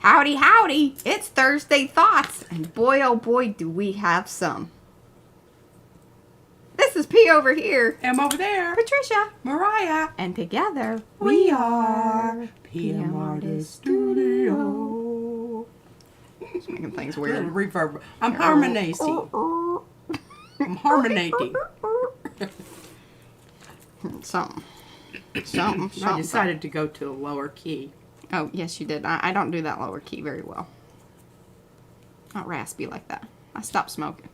Howdy, howdy! It's Thursday Thoughts, and boy, oh boy, do we have some. This is P over here. M over there. Patricia. Mariah. And together, we are PM Artist Studio. Just making things Little weird. reverb. I'm harmonizing. I'm harmonating. Something. I decided to go to a lower key. Oh, yes, you did. I don't do that lower key very well. Not raspy like that. I stopped smoking.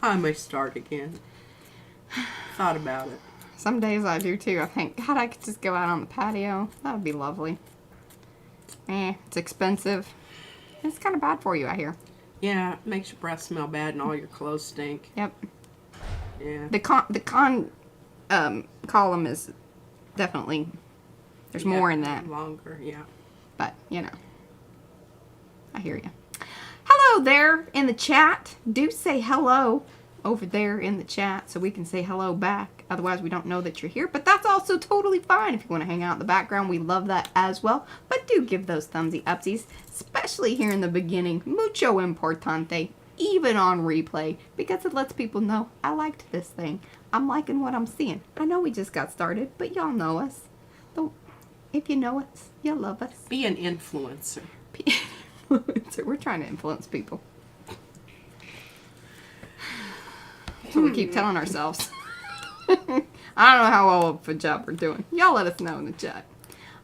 I may start again. Thought about it. Some days I do too. I think, God, I could just go out on the patio. That would be lovely. It's expensive. It's kind of bad for you, I hear. Yeah, it makes your breath smell bad and all your clothes stink. Yep. Yeah. The con column is definitely, there's more in that. Longer, yeah. But, you know, I hear you. Hello there in the chat. Do say hello over there in the chat so we can say hello back. Otherwise, we don't know that you're here. But that's also totally fine. If you want to hang out in the background, we love that as well. But do give those thumbsy upsies, especially here in the beginning. Mucho importante, even on replay, because it lets people know I liked this thing. I'm liking what I'm seeing. I know we just got started, but y'all know us. So if you know us, you love us. Be an influencer. We're trying to influence people. That's what we keep telling ourselves. I don't know how well of a job we're doing. Y'all let us know in the chat.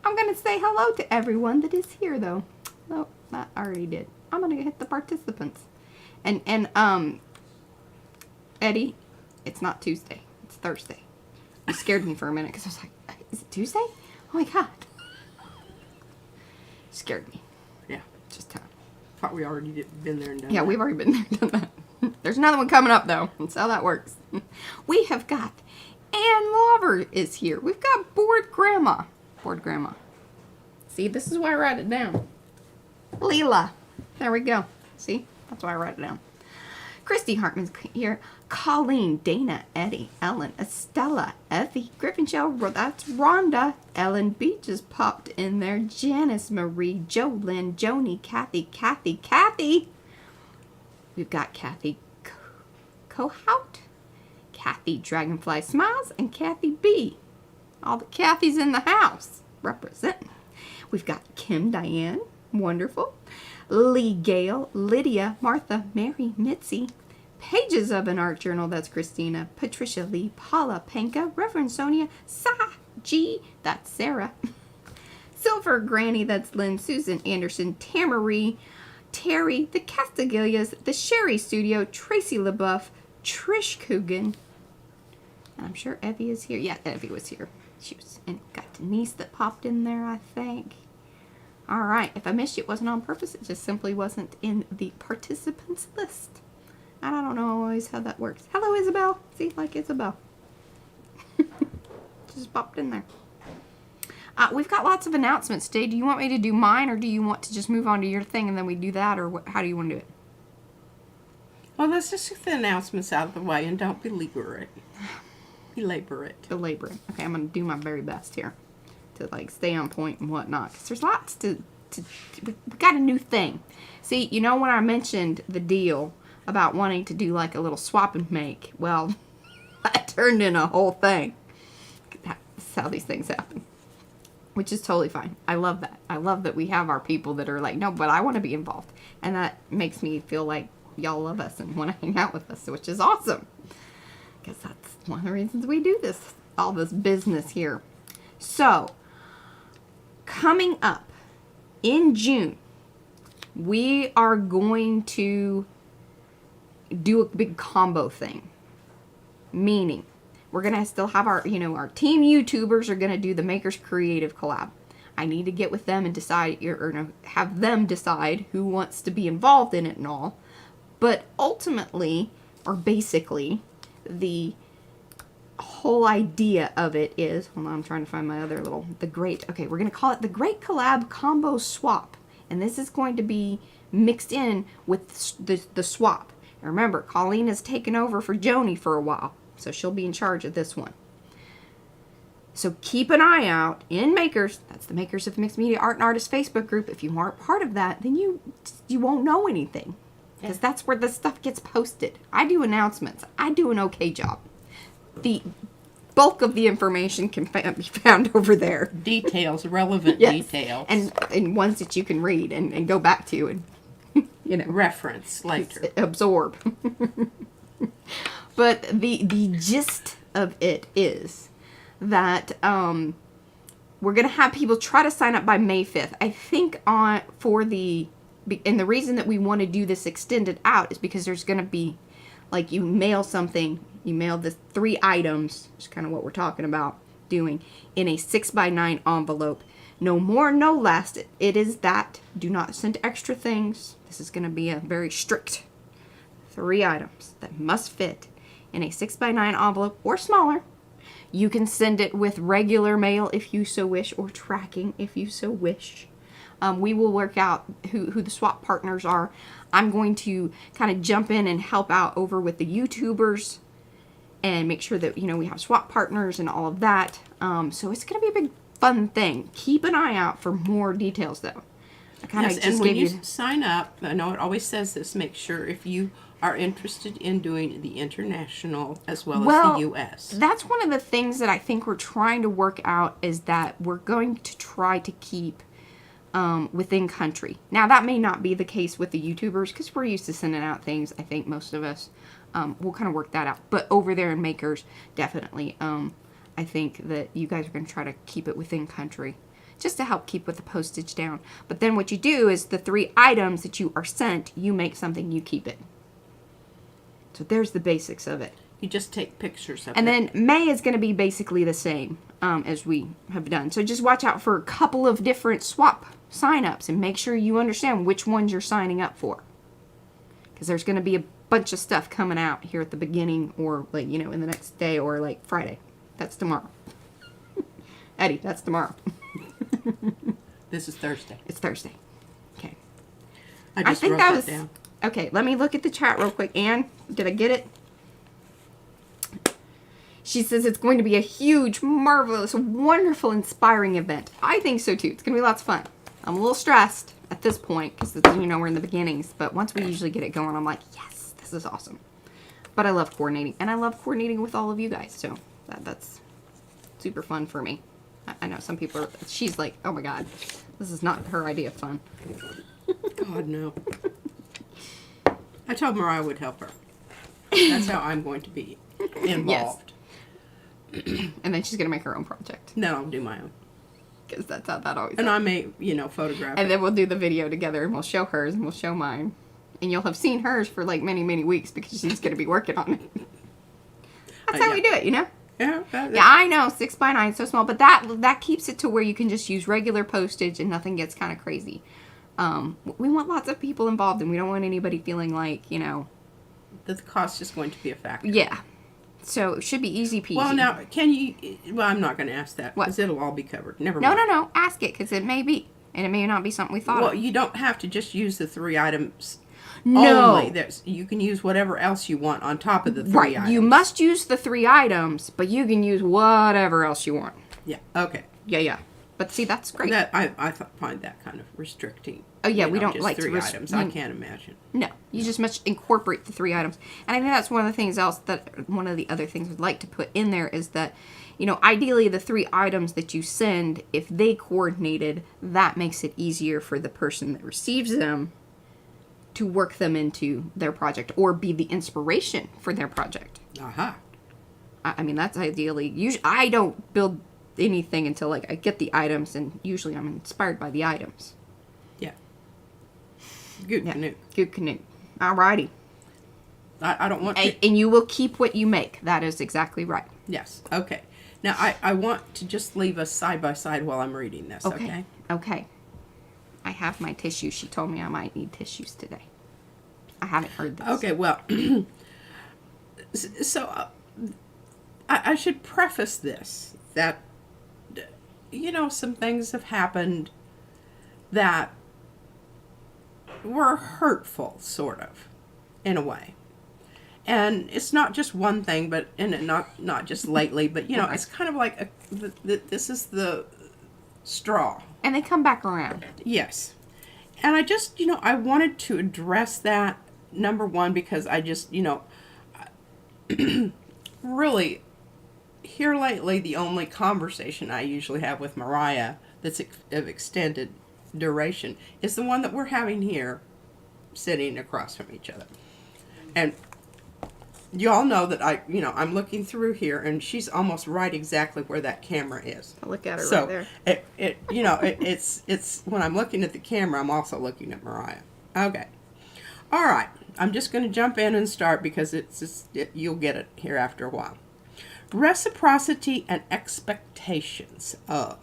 I'm going to say hello to everyone that is here, though. Oh, I already did. I'm going to hit the participants. And Eddie, it's not Tuesday. It's Thursday. You scared me for a minute because I was like, is it Tuesday? Oh my God. Scared me. Yeah. Just time. Thought we already been there and done that. Yeah, we've already been there and done that. There's another one coming up, though. That's how that works. We have got Ann Lauver is here. We've got Bored Grandma. Bored Grandma. See, this is why I write it down. Leela. There we go. See? That's why I write it down. Christy Hartman's here. Colleen, Dana, Eddie, Ellen, Estella, Effie, Griffinshell, that's Rhonda, Ellen B just popped in there, Janice Marie, Jolynn, Joni, Kathy. We've got Kathy Cohout, Kathy Dragonfly Smiles, and Kathy B. All the Kathys in the house representing. We've got Kim Diane, wonderful, Lee Gale, Lydia, Martha, Mary, Mitzi, Pages of an Art Journal, that's Christina, Patricia Lee, Paula Panka, Reverend Sonia, Sa G, that's Sarah, Silver Granny, that's Lynn, Susan Anderson, Tamarie, Terry, the Castiglias, the Sherry Studio, Tracy LaBeouf, Trish Coogan. I'm sure Evie is here. Yeah, Evie was here. She was, and got Denise that popped in there, I think. All right. If I missed you, it wasn't on purpose. It just simply wasn't in the participants list. And I don't know always how that works. Hello, Isabel. See, like Isabel. Just popped in there. We've got lots of announcements today. Do you want me to do mine, or do you want to just move on to your thing and then we do that, or how do you want to do it? Well, let's just get the announcements out of the way and don't belabor it. Belabor it. Belabor it. Okay, I'm going to do my very best here to, like, stay on point and whatnot. Because there's lots to we got a new thing. See, you know when I mentioned the deal about wanting to do, like, a little swap and make? Well, that turned in a whole thing. That's how these things happen. Which is totally fine. I love that. I love that we have our people that are like, no, but I want to be involved. And that makes me feel like y'all love us and want to hang out with us, which is awesome. Because that's one of the reasons we do this, all this business here. So, coming up in June, we are going to do a big combo thing. Meaning, we're going to still have our, our team YouTubers are going to do the Makers Creative collab. I need to get with them and decide, or have them decide who wants to be involved in it and all. But ultimately, or basically, the whole idea of it is, hold on, I'm trying to find my other little, we're going to call it the Great Collab Combo Swap. And this is going to be mixed in with the swap. And remember, Colleen has taken over for Joni for a while. So she'll be in charge of this one. So keep an eye out in Makers. That's the Makers of Mixed Media Art and Artists Facebook group. If you aren't part of that, then you won't know anything. Because that's where the stuff gets posted. I do announcements. I do an okay job. The bulk of the information can be found over there. Details, relevant Yes. details. And ones that you can read and go back to and, reference later. absorb. But the gist of it is that we're going to have people try to sign up by May 5th. I think and the reason that we want to do this extended out is because there's going to be, like, you mail something, you mail the 3 items, which is kind of what we're talking about doing, in a 6x9 envelope. No more, no less. It is that. Do not send extra things. This is going to be a very strict 3 items that must fit in a 6x9 envelope or smaller. You can send it with regular mail if you so wish, or tracking if you so wish. We will work out who the swap partners are. I'm going to kind of jump in and help out over with the YouTubers and make sure that, we have swap partners and all of that. So it's going to be a big fun thing. Keep an eye out for more details, though. And when you sign up, I know it always says this, make sure if you are interested in doing the international as well as the U.S. That's one of the things that I think we're trying to work out, is that we're going to try to keep within country. Now, that may not be the case with the YouTubers, because we're used to sending out things. I think most of us will kind of work that out. But over there in Makers, definitely, I think that you guys are going to try to keep it within country, just to help keep with the postage down. But then what you do is the 3 items that you are sent, you make something, you keep it. So there's the basics of it. You just take pictures of it. And then May is going to be basically the same as we have done. So just watch out for a couple of different swap sign-ups and make sure you understand which ones you're signing up for. Because there's going to be a bunch of stuff coming out here at the beginning, or like, in the next day, or like Friday. That's tomorrow. Eddie, that's tomorrow. This is Thursday. It's Thursday. Okay. I think wrote that down. Okay, let me look at the chat real quick. Anne, did I get it? She says it's going to be a huge, marvelous, wonderful, inspiring event. I think so too. It's going to be lots of fun. I'm a little stressed at this point because, we're in the beginnings. But once we usually get it going, I'm like, yes, this is awesome. But I love coordinating. And I love coordinating with all of you guys. So that's super fun for me. I know some people she's like, oh my God, this is not her idea of fun. God, no. I told Mariah I would help her. That's how I'm going to be involved. Yes. And then she's going to make her own project. No, I'll do my own. Because that's how that always And happens. I may, photograph And it. then we'll do the video together, and we'll show hers, and we'll show mine. And you'll have seen hers for like many, many weeks because she's going to be working on it. That's how we do it, Yeah. Yeah, I know, 6x9 is so small, but that keeps it to where you can just use regular postage and nothing gets kind of crazy. We want lots of people involved, and we don't want anybody feeling like, that the cost is going to be a factor. Yeah. So it should be easy peasy. Well, now, can you... Well, I'm not going to ask that, What? because it'll all be covered. Never mind. No. Ask it, because it may be. And it may not be something we thought Well, of. you don't have to just use the 3 items No. only. You can use whatever else you want on top of the 3 Right. items. You must use the 3 items, but you can use whatever else you want. Yeah, okay. Yeah. But see, that's great. That I find that kind of restricting. Oh, yeah, we don't just like to 3 items. I can't imagine. No, you just must incorporate the 3 items. And I think that's one of the other things I'd like to put in there is that, ideally the 3 items that you send, if they coordinated, that makes it easier for the person that receives them to work them into their project or be the inspiration for their project. Aha. I mean, that's ideally. Usually, I don't build anything until I get the items, and usually I'm inspired by the items. Yeah. Good canoe. Good canoe. Alrighty. I don't want to... And you will keep what you make. That is exactly right. Yes, okay. Now, I want to just leave us side by side while I'm reading this, okay? Okay. I have my tissues. She told me I might need tissues today. I haven't heard this. Okay, well, so I should preface this, that, some things have happened that were hurtful, sort of, in a way. And it's not just one thing, but not just lately, but you know, it's kind of like this is the straw. And they come back around. Yes. And I just, you know, I wanted to address that, number one, because I just, you know, really, here lately, the only conversation I usually have with Mariah that's of extended duration is the one that we're having here, sitting across from each other. And you all know that I'm looking through here, and she's almost right exactly where that camera is. I'll look at her So right there. it's when I'm looking at the camera, I'm also looking at Mariah. Okay. All right. I'm just going to jump in and start because you'll get it here after a while. Reciprocity and expectations of,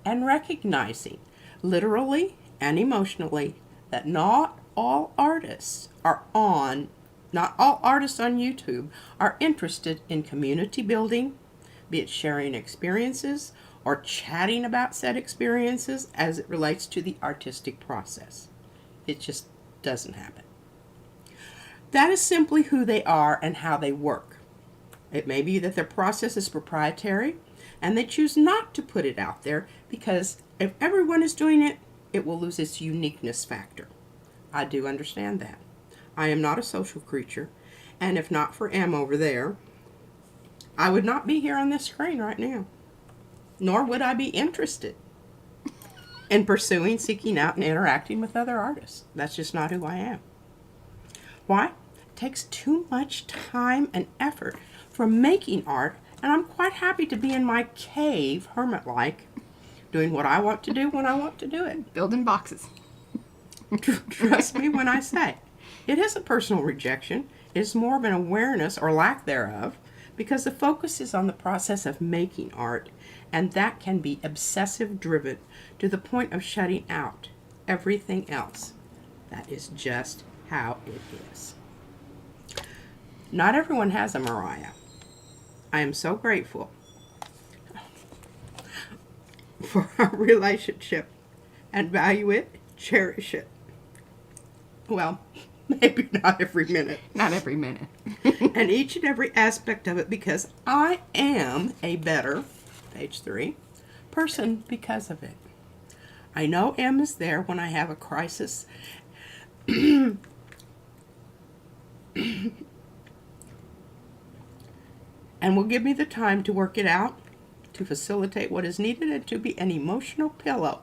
and recognizing, literally and emotionally, that not all artists on YouTube are interested in community building, be it sharing experiences or chatting about said experiences as it relates to the artistic process. It just doesn't happen. That is simply who they are and how they work. It may be that their process is proprietary and they choose not to put it out there because if everyone is doing it, it will lose its uniqueness factor. I do understand that. I am not a social creature, and if not for M over there, I would not be here on this screen right now. Nor would I be interested in pursuing, seeking out, and interacting with other artists. That's just not who I am. Why? It takes too much time and effort for making art, and I'm quite happy to be in my cave, hermit-like, doing what I want to do when I want to do it. Building boxes. Trust me when I say. It isn't personal rejection. It is more of an awareness or lack thereof because the focus is on the process of making art, and that can be obsessive driven to the point of shutting out everything else. That is just how it is. Not everyone has a Mariah. I am so grateful for our relationship and value it, cherish it. Well, maybe not every minute. Not every minute. And each and every aspect of it because I am a better, page 3, person because of it. I know M is there when I have a crisis. And will give me the time to work it out, to facilitate what is needed, and to be an emotional pillow,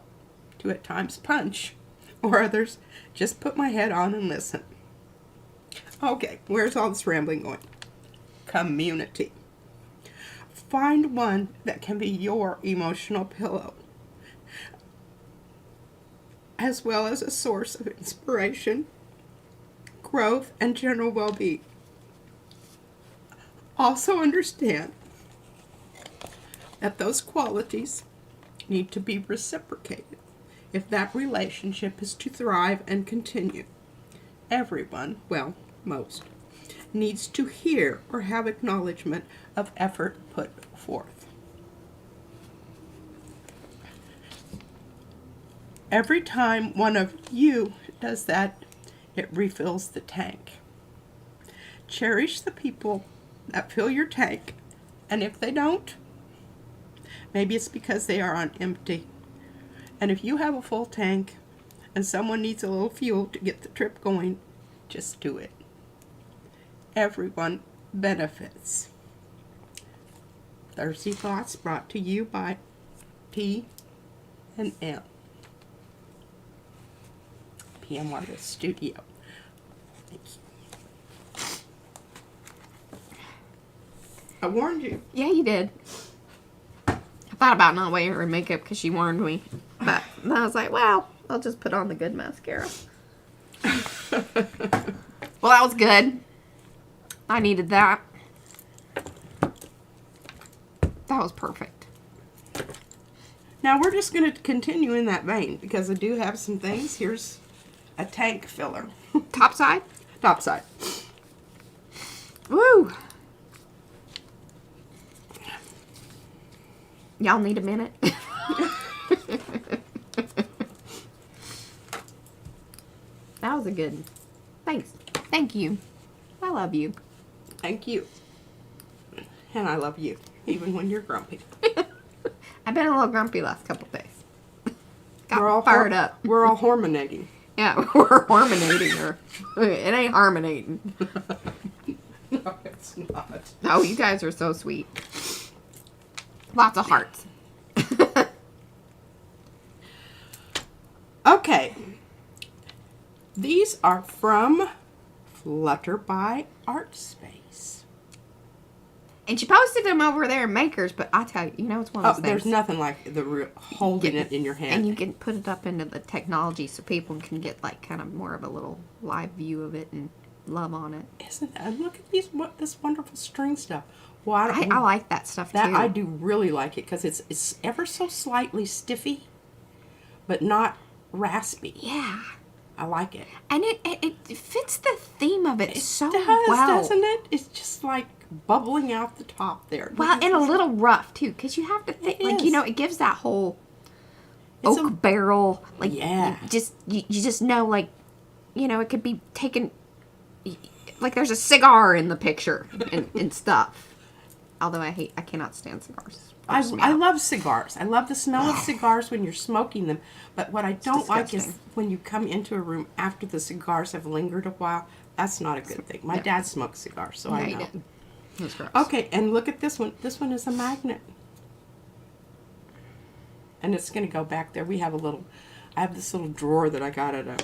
to at times punch, or others just put my head on and listen. Okay, where's all this rambling going? Community. Find one that can be your emotional pillow, as well as a source of inspiration, growth, and general well-being. Also understand that those qualities need to be reciprocated if that relationship is to thrive and continue. Everyone, well, most, needs to hear or have acknowledgement of effort put forth. Every time one of you does that, it refills the tank. Cherish the people that fill your tank, and if they don't, maybe it's because they are on empty. And if you have a full tank and someone needs a little fuel to get the trip going, just do it. Everyone benefits. Thirsty Thoughts brought to you by P and M. PM Artist Studio. Thank you. I warned you. Yeah, you did. I thought about not wearing her makeup because she warned me. But I was like, well, I'll just put on the good mascara. Well, that was good. I needed that. That was perfect. Now we're just going to continue in that vein because I do have some things. Here's a tank filler. Top side? Top side. Woo! Y'all need a minute? That was a good. Thanks. Thank you. I love you. Thank you. And I love you, even when you're grumpy. I've been a little grumpy last couple days. Got We're all fired up. We're all hormonating. Yeah, we're harmonating her. It ain't harmonating. No, it's not. Oh, you guys are so sweet. Lots of hearts. Okay. These are from Flutter by Art Space. And she posted them over there in Makers, but I tell you, you know, it's one of those There's things. nothing like the real holding it in your hand. And you can put it up into the technology so people can get like kind of more of a little live view of it and love on it. Isn't that? Look at this wonderful string stuff. Well, I like that stuff too. I do really like it because it's ever so slightly stiffy, but not raspy. Yeah. I like it. And it fits the theme of it so does, well. Doesn't it? It's just like bubbling out the top there. Well, and a little rough too, because you have to think, like, you know, it gives that whole oak barrel, like, yeah. you just know, like, you know, it could be taken, like there's a cigar in the picture and stuff. Although I cannot stand cigars. I love cigars. I love the smell of cigars when you're smoking them. But what I don't like is when you come into a room after the cigars have lingered a while. That's not a good thing. My dad smoked cigars, so I know. That's gross. Okay, and look at this one. This one is a magnet. And it's going to go back there. I have this little drawer that I got at a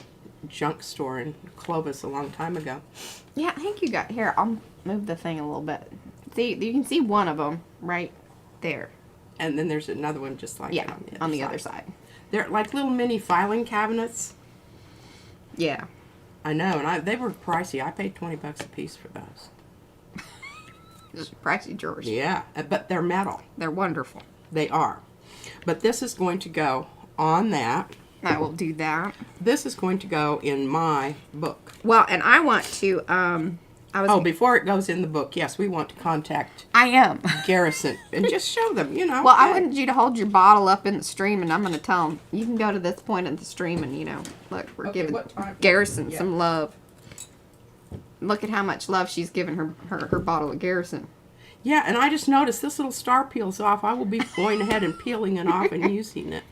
junk store in Clovis a long time ago. Yeah, I think you got, here, I'll move the thing a little bit. See, you can see one of them right there. And then there's another one just like it on the other side. They're like little mini filing cabinets. Yeah. I know, and they were pricey. I paid $20 a piece for those. Just pricey drawers. Yeah, but they're metal. They're wonderful. They are. But this is going to go on that. I will do that. This is going to go in my book. Well, and I want to, before it goes in the book, yes, we want to contact I am. Garrison and just show them, you know. Well, I wanted you to hold your bottle up in the stream, and I'm going to tell them, you can go to this point in the stream and, you know, look, we're giving Garrison some love. Look at how much love she's given her bottle of Garrison. Yeah, and I just noticed this little star peels off. I will be going ahead and peeling it off and using it.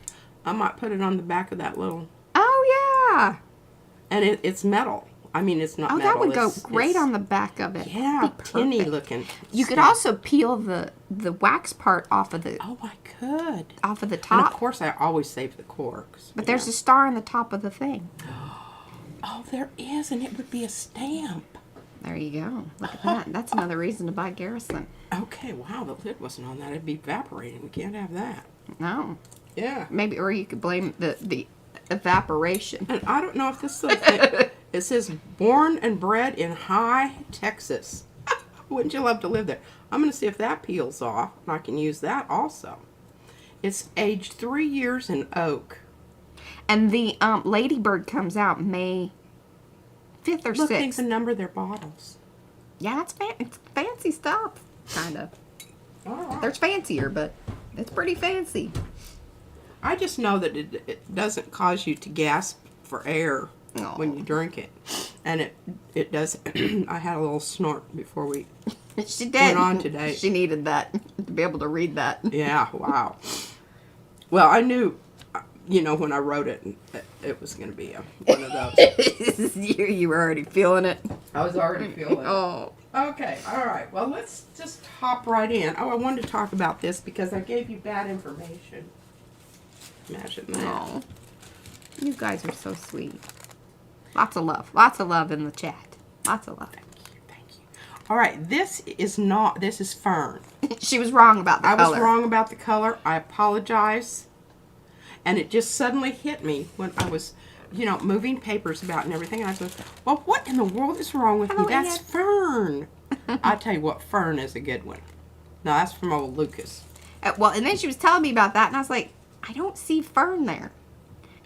I might put it on the back of that little... Oh, yeah. And it's metal. I mean, it's not metal. Oh, that would go great on the back of it. Yeah, tinny looking. You could also peel the wax part off of the... Oh, I could. Off of the top. And of course, I always save the corks. But there's a star on the top of the thing. Oh, there is, and it would be a stamp. There you go. Look at that. That's another reason to buy Garrison. Okay, wow, the lid wasn't on that. It'd be evaporating. We can't have that. No. Yeah. Maybe, or you could blame the evaporation. And I don't know if this is a thing. It says, born and bred in High, Texas. Wouldn't you love to live there? I'm going to see if that peels off, and I can use that also. It's aged 3 years in oak. And the Ladybird comes out May 5th or 6th. Look, they can number their bottles. Yeah, it's fancy stuff, kind of. All right. There's fancier, but it's pretty fancy. I just know that it doesn't cause you to gasp for air when you drink it. And it does. I had a little snort before we She did. went on today. She needed that to be able to read that. Yeah, wow. Well, I knew, you know, when I wrote it, it was going to be one of those. You were already feeling it. I was already feeling it. Oh. Okay, all right. Well, let's just hop right in. Oh, I wanted to talk about this because I gave you bad information. Imagine that. Oh. You guys are so sweet. Lots of love. Lots of love in the chat. Lots of love. Thank you. All right, this is Fern. She was wrong about the color. I was wrong about the color. I apologize. And it just suddenly hit me when I was, you know, moving papers about and everything. And I thought, well, what in the world is wrong with me? That's Fern. I tell you what, Fern is a good one. No, that's from old Lucas. Well, and then she was telling me about that, and I was like, I don't see fern there.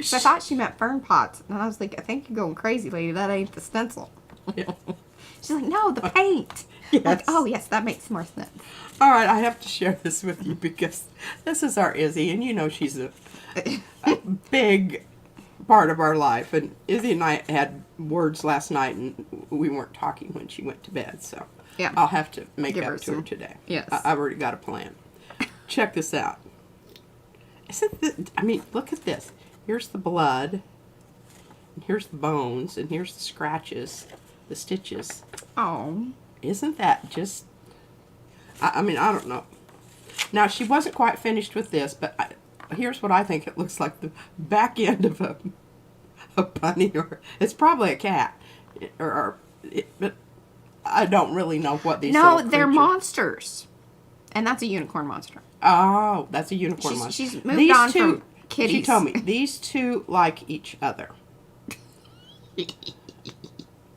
So I thought she meant fern pots. And I was like, I think you're going crazy, lady. That ain't the stencil. Yeah. She's like, no, the paint. Yes. Like, oh, yes, that makes more sense. All right, I have to share this with you because this is our Izzy, and you know she's a big part of our life. And Izzy and I had words last night, and we weren't talking when she went to bed, so Yeah. I'll have to make Give her up to her some- today. Yes. I've already got a plan. Check this out. I mean, look at this. Here's the blood, and here's the bones, and here's the scratches, the stitches. Oh. Isn't that just... I mean, I don't know. Now, she wasn't quite finished with this, but here's what I think it looks like. The back end of a bunny, or it's probably a cat. But I don't really know what these No, little they're creatures- monsters. And that's a unicorn monster. Oh, that's a unicorn monster. She's moved on from kitties. She told me, these two like each other.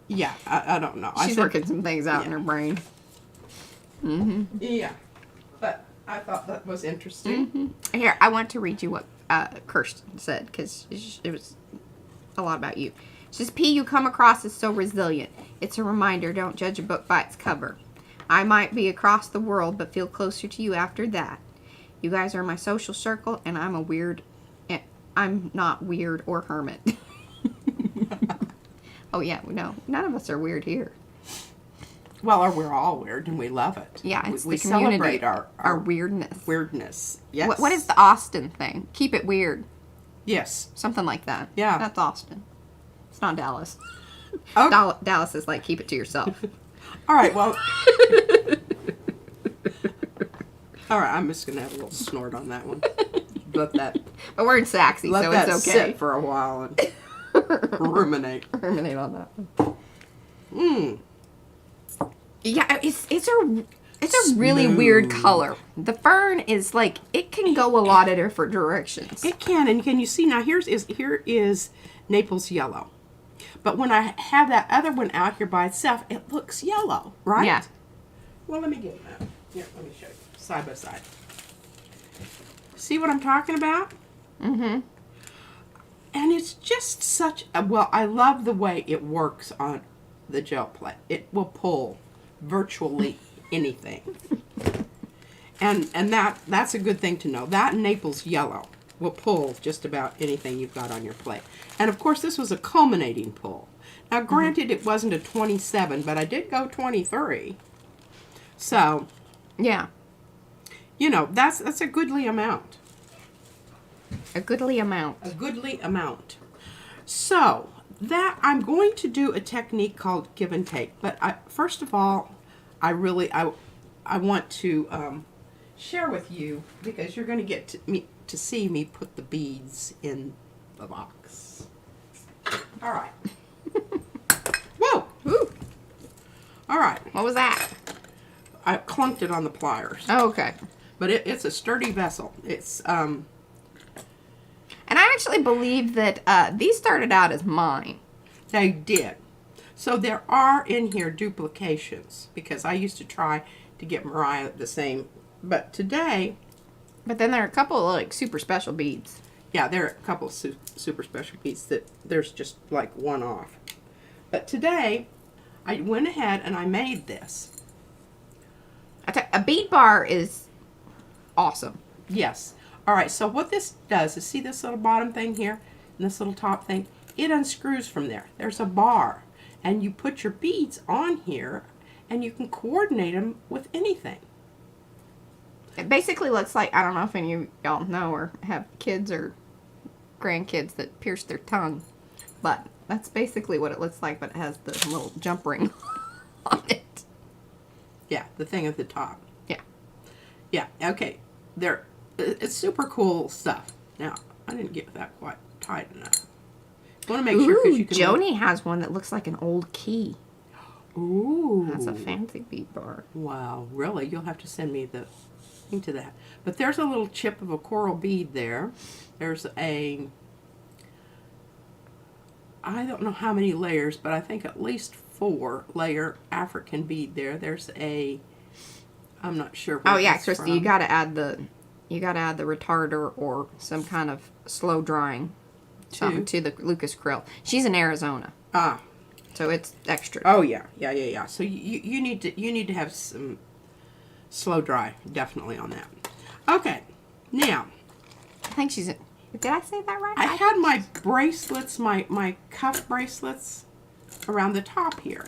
Yeah, I don't know. She's working some things out in her brain. Yeah, but I thought that was interesting. Here, I want to read you what Kirsten said, because it was a lot about you. She says, P, you come across as so resilient. It's a reminder, don't judge a book by its cover. I might be across the world, but feel closer to you after that. You guys are my social circle, and I'm not weird or hermit. Oh, yeah, no, none of us are weird here. Well, we're all weird, and we love it. Yeah, it's we the community, celebrate our weirdness. weirdness. Yes. What is the Austin thing? Keep it weird. Yes. Something like that. Yeah. That's Austin. It's not Dallas. Oh. Dallas is like, keep it to yourself. All right. Well. All right. I'm just gonna have a little snort on that one. Let that. But we're in Saxy, Let so that it's okay. sit for a while and ruminate. Ruminate on that. Mmm. Yeah, it's a really weird color. The fern is like, it can go a lot of different directions. It can, and can you see now? Here is Naples yellow, but when I have that other one out here by itself, it looks yellow, right? Yeah. Well, let me get that. Here, let me show you side by side. See what I'm talking about? Mm-hmm. And it's just such a, well, I love the way it works on the gel plate. It will pull virtually anything. And that's a good thing to know. That Naples yellow will pull just about anything you've got on your plate. And of course this was a culminating pull. Now granted it wasn't a 27, but I did go 23. So, Yeah. you know, that's a goodly amount. A goodly amount. A goodly amount. So, that I'm going to do a technique called give and take. But first of all, I want to share with you, because you're going to get to see me put the beads in the box. All right. Whoa! Ooh. All right. What was that? I clunked it on the pliers. Oh, okay. But it's a sturdy vessel. It's And I actually believe that these started out as mine. They did. So there are in here duplications, because I used to try to get Mariah the same. But today, But then there are a couple of like super special beads. yeah, there are a couple of super special beads that there's just like one off. But today, I went ahead and I made this. A bead bar is awesome. Yes. All right, so what this does is, see this little bottom thing here and this little top thing? It unscrews from there. There's a bar. And you put your beads on here and you can coordinate them with anything. It basically looks like, I don't know if any of y'all know or have kids or grandkids that pierce their tongue, but that's basically what it looks like, but it has the little jump ring on it. Yeah, the thing at the top. Yeah. Yeah, okay. It's super cool stuff. Now, I didn't get that quite tight enough. I want to make sure, Ooh, because you can... Joni has one that looks like an old key. Ooh. That's a fancy bead bar. Wow, really? You'll have to send me the link to that. But there's a little chip of a coral bead there. There's a... I don't know how many layers, but I think at least 4-layer African bead there. There's a... I'm not sure where Oh yeah, it's Christy, from. you gotta add the retarder or some kind of slow drying something to the Lucas Krill. She's in Arizona, Ah. so it's extra. Oh yeah. So you need to have some slow dry, definitely, on that. Okay. Now, I think she's in. Did I say that right? I had my bracelets, my cuff bracelets around the top here.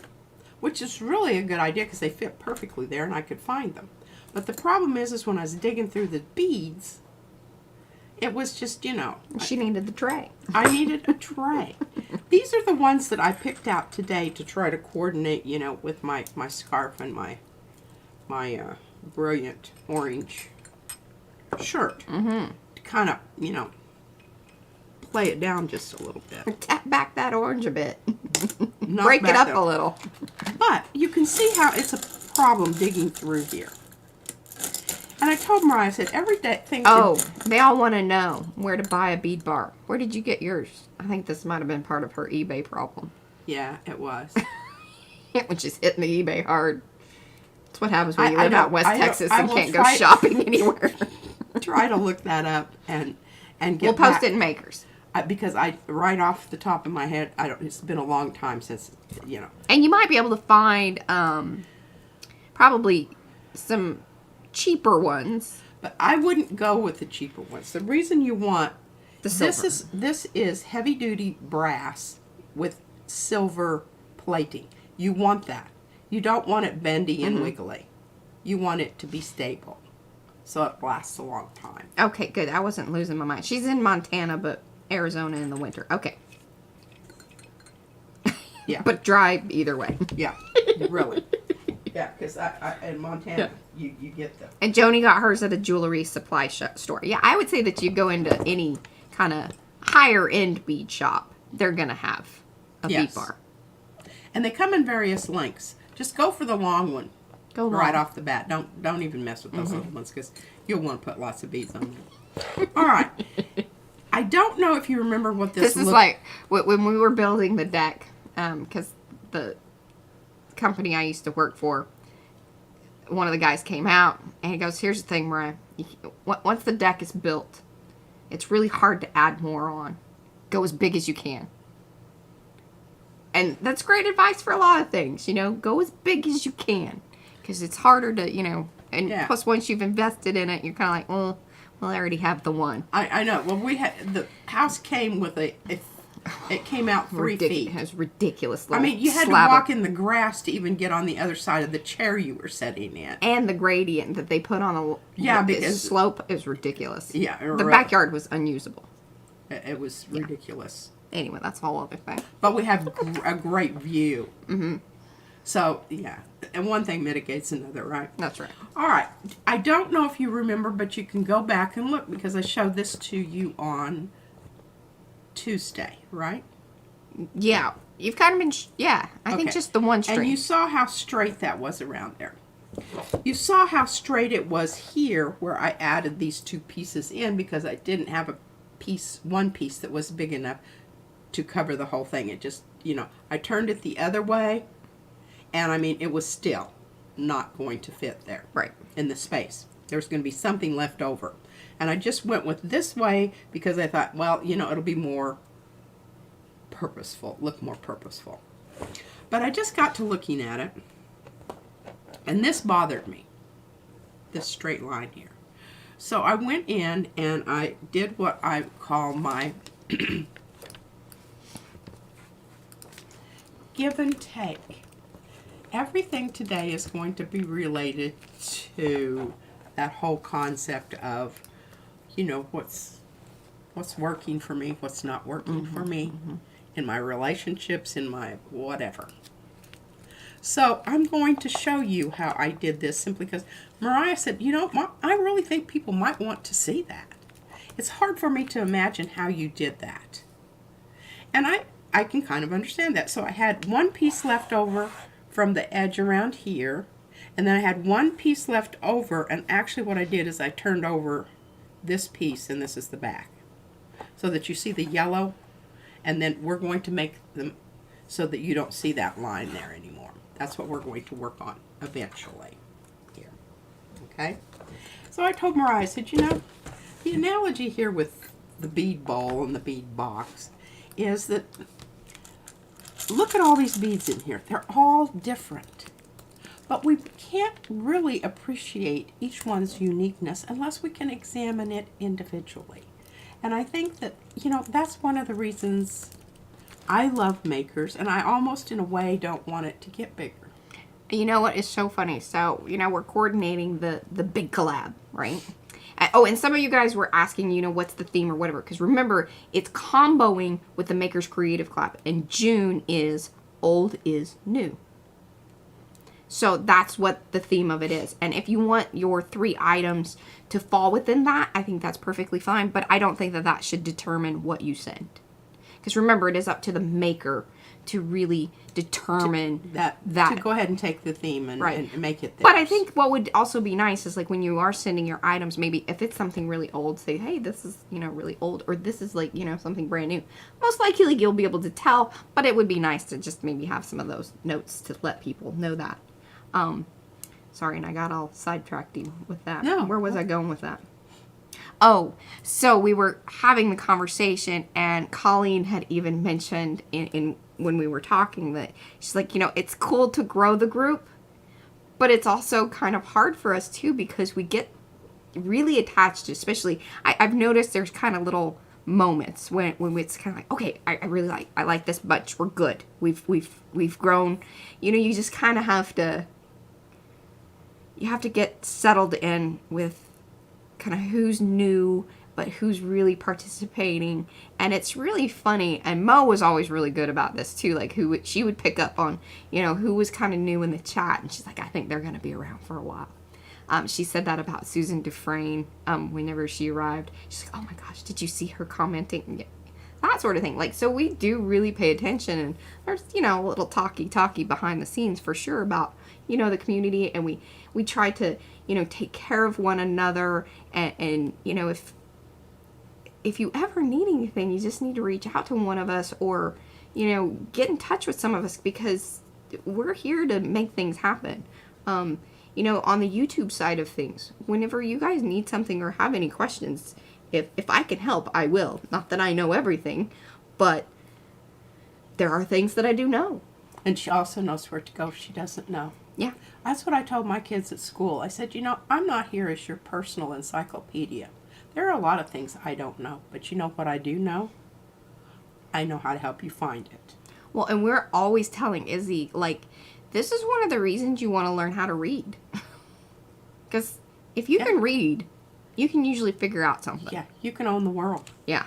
which is really a good idea because they fit perfectly there and I could find them. But the problem is when I was digging through the beads, it was just, you know. She needed the tray. I needed a tray. These are the ones that I picked out today to try to coordinate, you know, with my scarf and my brilliant orange shirt. To kind of, you know, play it down just a little bit. Tap back that orange a bit. Knock Break it back up a little. But you can see how it's a problem digging through here. And I told Mariah, I said, every day thing. Oh, they all want to know where to buy a bead bar. Where did you get yours? I think this might have been part of her eBay problem. Yeah, it was. It was just hitting the eBay hard. That's what happens when you live out West Texas and can't go try shopping anywhere. Try to look that up and get. We'll post it in Makers. Because right off the top of my head, it's been a long time since, you know. And you might be able to find probably some cheaper ones. But I wouldn't go with the cheaper ones. The reason you want this is heavy duty brass with silver plating. You want that. You don't want it bendy and wiggly. You want it to be stable, so it lasts a long time. Okay, good. I wasn't losing my mind. She's in Montana, but Arizona in the winter. Okay. Yeah. But dry either way. Yeah, really. Yeah, because in Montana, you get them. And Joni got hers at a jewelry supply store. Yeah, I would say that you go into any kind of higher end bead shop, they're going to have a bead bar. And they come in various lengths. Just go for the long one. Go long. Right off the bat. Don't even mess with those little ones because you'll want to put lots of beads on them. All right. I don't know if you remember what this is like when we were building the deck, because the company I used to work for, one of the guys came out and he goes, "Here's the thing, Mariah. Once the deck is built, it's really hard to add more on. Go as big as you can." And that's great advice for a lot of things, you know. Go as big as you can, because it's harder to, you know. And plus, once you've invested in it, you're kind of like, well, I already have the one. I know. Well, the house came with it came out 3 feet. It was ridiculous. I mean, you had to walk in the grass to even get on the other side of the chair you were sitting in. And the gradient that they put on the slope is ridiculous. Yeah, the backyard was unusable. It was ridiculous. Anyway, that's a whole other thing. But we have a great view. So, yeah. And one thing mitigates another, right? That's right. All right. I don't know if you remember, but you can go back and look because I showed this to you on Tuesday, right? Yeah. You've kind of been, I think just the one string. And you saw how straight that was around there. You saw how straight it was here where I added these 2 pieces in because I didn't have one piece that was big enough to cover the whole thing. It just, you know, I turned it the other way, and I mean, it was still not going to fit there. Right. In the space. There's going to be something left over. And I just went with this way because I thought, well, you know, it'll be more purposeful, look more purposeful. But I just got to looking at it, and this bothered me, this straight line here. So I went in and I did what I call my give and take. Everything today is going to be related to that whole concept of, you know, what's working for me, what's not working for me, in my relationships, in my whatever. So I'm going to show you how I did this simply because Mariah said, you know, I really think people might want to see that. It's hard for me to imagine how you did that. And I can kind of understand that. So I had 1 piece left over from the edge around here, and then I had 1 piece left over, and actually what I did is I turned over this piece, and this is the back, so that you see the yellow, and then we're going to make them so that you don't see that line there anymore. That's what we're going to work on eventually here. Okay? So I told Mariah, I said, you know, the analogy here with the bead bowl and the bead box is that look at all these beads in here. They're all different. But we can't really appreciate each one's uniqueness unless we can examine it individually. And I think that, you know, that's one of the reasons I love Makers, and I almost in a way don't want it to get bigger. You know what is so funny? So, we're coordinating the big collab, right? Oh, and some of you guys were asking, what's the theme or whatever. Because remember, it's comboing with the Makers Creative Collab. And June is Old is New. So that's what the theme of it is. And if you want your 3 items to fall within that, I think that's perfectly fine. But I don't think that should determine what you send. Because remember, it is up to the maker to really determine to go ahead and take the theme and make it theirs. But I think what would also be nice is, like, when you are sending your items, maybe if it's something really old, say, hey, this is, really old, or this is, like, something brand new. Most likely you'll be able to tell, but it would be nice to just maybe have some of those notes to let people know that. Sorry, and I got all sidetracked with that. No. Where was I going with that? Oh, so we were having the conversation, and Colleen had even mentioned in when we were talking that she's like, it's cool to grow the group, but it's also kind of hard for us too, because we get really attached, especially I've noticed there's kind of little moments when it's kind of like, okay, I like this bunch, we're good, we've grown, you just kind of have to get settled in with kind of who's new, but who's really participating. And it's really funny. And Mo was always really good about this too. Like, she would pick up on, who was kind of new in the chat. And she's like, I think they're going to be around for a while. She said that about Susan Dufresne whenever she arrived. She's like, oh my gosh, did you see her commenting? That sort of thing. Like, so we do really pay attention. And there's, a little talky behind the scenes for sure about, the community. And we try to, take care of one another. And if you ever need anything, you just need to reach out to one of us, or, get in touch with some of us, because we're here to make things happen. On the YouTube side of things, whenever you guys need something or have any questions, if I can help, I will. Not that I know everything, but there are things that I do know. And she also knows where to go if she doesn't know. Yeah. That's what I told my kids at school. I said, I'm not here as your personal encyclopedia. There are a lot of things I don't know, but you know what I do know? I know how to help you find it. Well, and we're always telling Izzy, like, this is one of the reasons you want to learn how to read. Because if you can read, you can usually figure out something. Yeah, you can own the world. Yeah.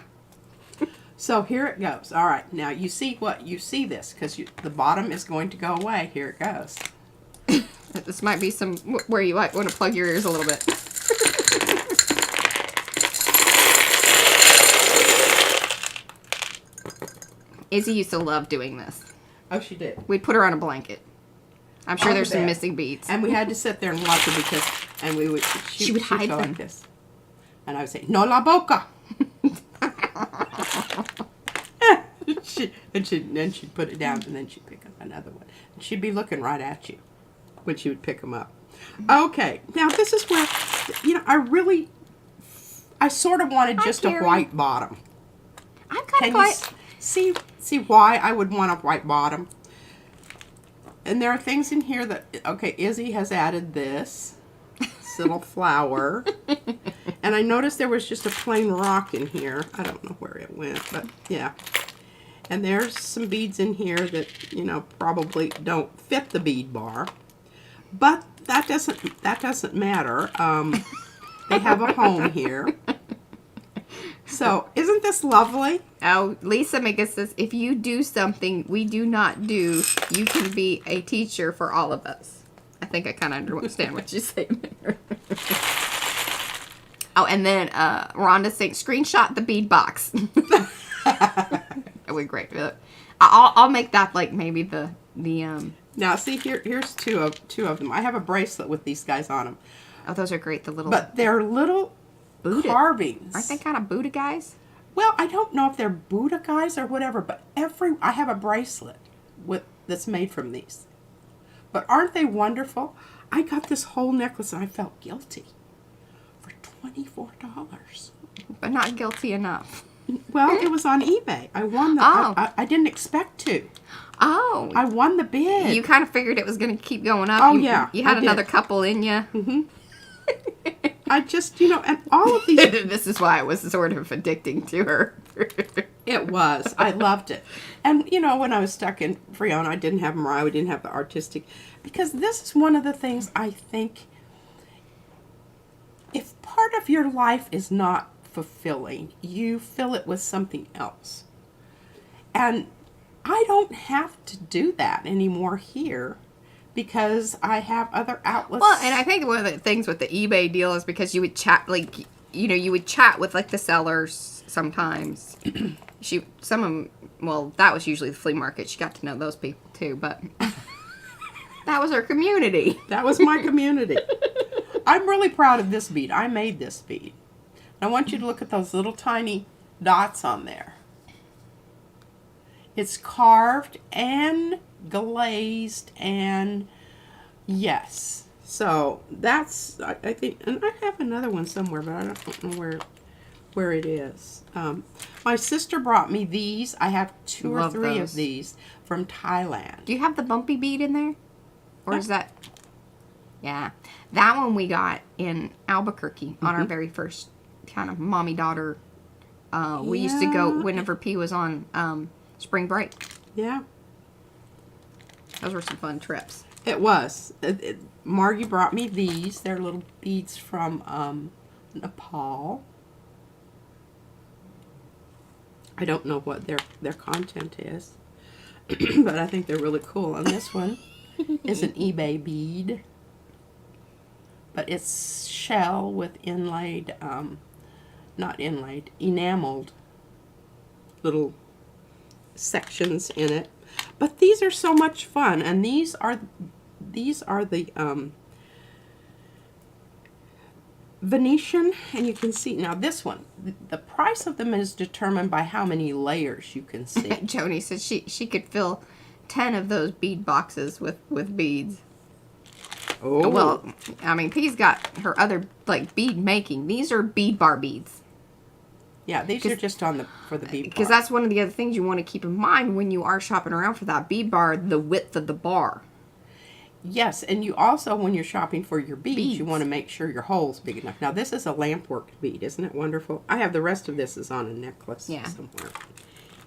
So here it goes. All right, now you see this, because the bottom is going to go away. Here it goes. This might be some where you might want to plug your ears a little bit. Izzy used to love doing this. Oh, she did. We'd put her on a blanket. I'm sure there's some missing beads. And we had to sit there and watch her she would hide them. Like this. And I would say, no la boca. Then she'd put it down, and then she'd pick up another one. And she'd be looking right at you when she would pick them up. Okay, now this is where, I sort of wanted just a white bottom. I'm kind of like... See why I would want a white bottom? And there are things in here that, okay, Izzy has added this little flower. And I noticed there was just a plain rock in here. I don't know where it went, but yeah. And there's some beads in here that, probably don't fit the bead bar. But that doesn't matter. They have a home here. So, isn't this lovely? Oh, Lisa Mika says, if you do something we do not do, you can be a teacher for all of us. I think I kind of understand what you're saying there. Oh, and then Rhonda's saying, screenshot the bead box. That would be great. I'll make that like maybe the Now, see, here's two of them. I have a bracelet with these guys on them. Oh, those are great. The little... But they're little... Buddha carvings. Aren't they kind of Buddha guys? Well, I don't know if they're Buddha guys or whatever, but I have a bracelet that's made from these. But aren't they wonderful? I got this whole necklace and I felt guilty for $24. But not guilty enough. Well, it was on eBay. I won the... I didn't expect to. Oh. I won the bid. You kind of figured it was going to keep going up. Oh, yeah. You had another couple in you. Mm-hmm. I just, and all of these... This is why it was sort of addicting to her. It was. I loved it. And, you know, when I was stuck in Freon, I didn't have Mariah. We didn't have the artistic. Because this is one of the things I think, if part of your life is not fulfilling, you fill it with something else. And I don't have to do that anymore here because I have other outlets. Well, and I think one of the things with the eBay deal is because you would chat, like, you know, you would chat with, like, the sellers sometimes. Some of them, well, that was usually the flea market. She got to know those people, too, but that was her community. That was my community. I'm really proud of this bead. I made this bead. I want you to look at those little tiny dots on there. It's carved and glazed and yes. So that's, I think, and I have another one somewhere, but I don't know where it is. My sister brought me these. I have two or three of these from Thailand. Do you have the bumpy bead in there? Or is that... Yeah. That one we got in Albuquerque on our very first kind of mommy-daughter. We used to go whenever P was on spring break. Yeah. Those were some fun trips. It was. Margie brought me these. They're little beads from Nepal. I don't know what their content is, but I think they're really cool. And this one is an eBay bead, but it's shell with inlaid, not inlaid, enameled little sections in it. But these are so much fun, and these are the Venetian, and you can see now this one. The price of them is determined by how many layers you can see. Joni said she could fill 10 of those bead boxes with beads. Oh well, I mean, P's got her other like bead making. These are bead bar beads. Yeah, these are just for the bead bar. Because that's one of the other things you want to keep in mind when you are shopping around for that bead bar, the width of the bar. Yes, and you also, when you're shopping for your beads, you want to make sure your hole's big enough. Now, this is a lampwork bead. Isn't it wonderful? I have the rest of this is on a necklace somewhere.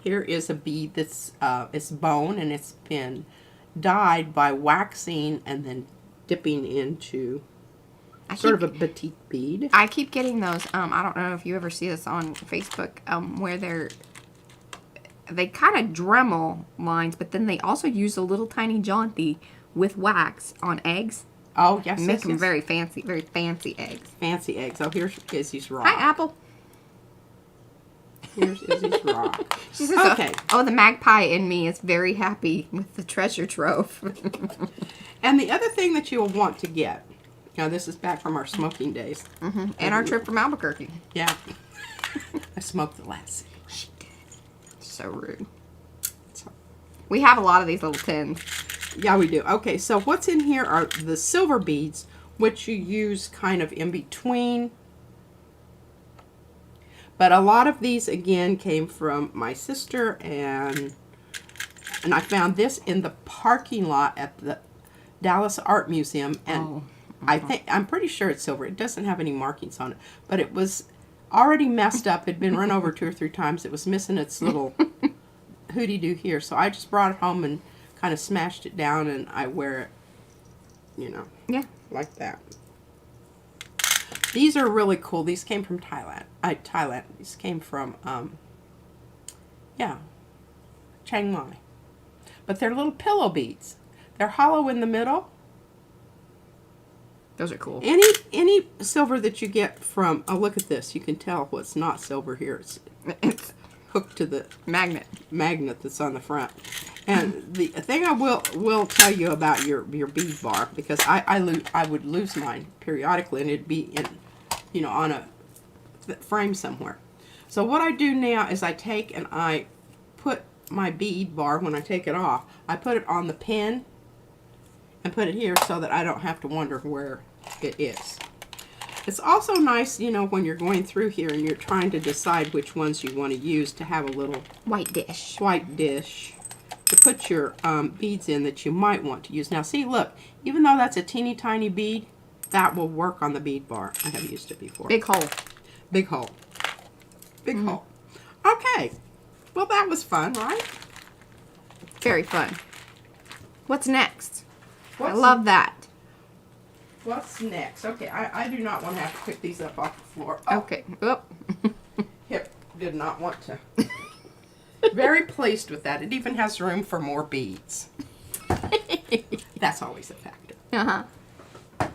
Here is a bead that's it's bone, and it's been dyed by waxing and then dipping into sort of a batik bead. I keep getting those. I don't know if you ever see this on Facebook, where they kind of Dremel lines, but then they also use a little tiny jaunty with wax on eggs. Oh, yes, Make them very fancy eggs. Fancy eggs. Oh, here's Izzy's rock. Hi, Apple. Here's Izzy's rock. She says, okay. Oh, the magpie in me is very happy with the treasure trove. And the other thing that you'll want to get, now this is back from our smoking days. And our trip from Albuquerque. Yeah. I smoked the last cigarette. She did. So rude. We have a lot of these little tins. Yeah, we do. Okay, so what's in here are the silver beads, which you use kind of in between. But a lot of these, again, came from my sister, and I found this in the parking lot at the Dallas Art Museum, and I'm pretty sure it's silver. It doesn't have any markings on it, but it was already messed up. It had been run over 2 or 3 times. It was missing its little hootie-doo here, so I just brought it home and kind of smashed it down, and I wear it, you know, like that. These are really cool. These came from Thailand. These came from, Chiang Mai. But they're little pillow beads. They're hollow in the middle. Those are cool. Any silver that you get from, oh, look at this. You can tell what's not silver here. It's hooked to the magnet that's on the front. And the thing I will tell you about your bead bar, because I would lose mine periodically, and it'd be in, you know, on a frame somewhere. So what I do now is I take and I put my bead bar, when I take it off, I put it on the pin and put it here so that I don't have to wonder where it is. It's also nice, you know, when you're going through here and you're trying to decide which ones you want to use, to have a little white dish to put your beads in that you might want to use. Now see, look, even though that's a teeny tiny bead, that will work on the bead bar. I have used it before. Big hole. Big hole. Big hole. Okay. Well, that was fun, right? Very fun. What's next? I What's- love that. What's next? Okay, I do not want to have to pick these up off the floor. Oh, Okay. Oop. Hip did not want to. Very pleased with that. It even has room for more beads. That's always a factor. Uh-huh.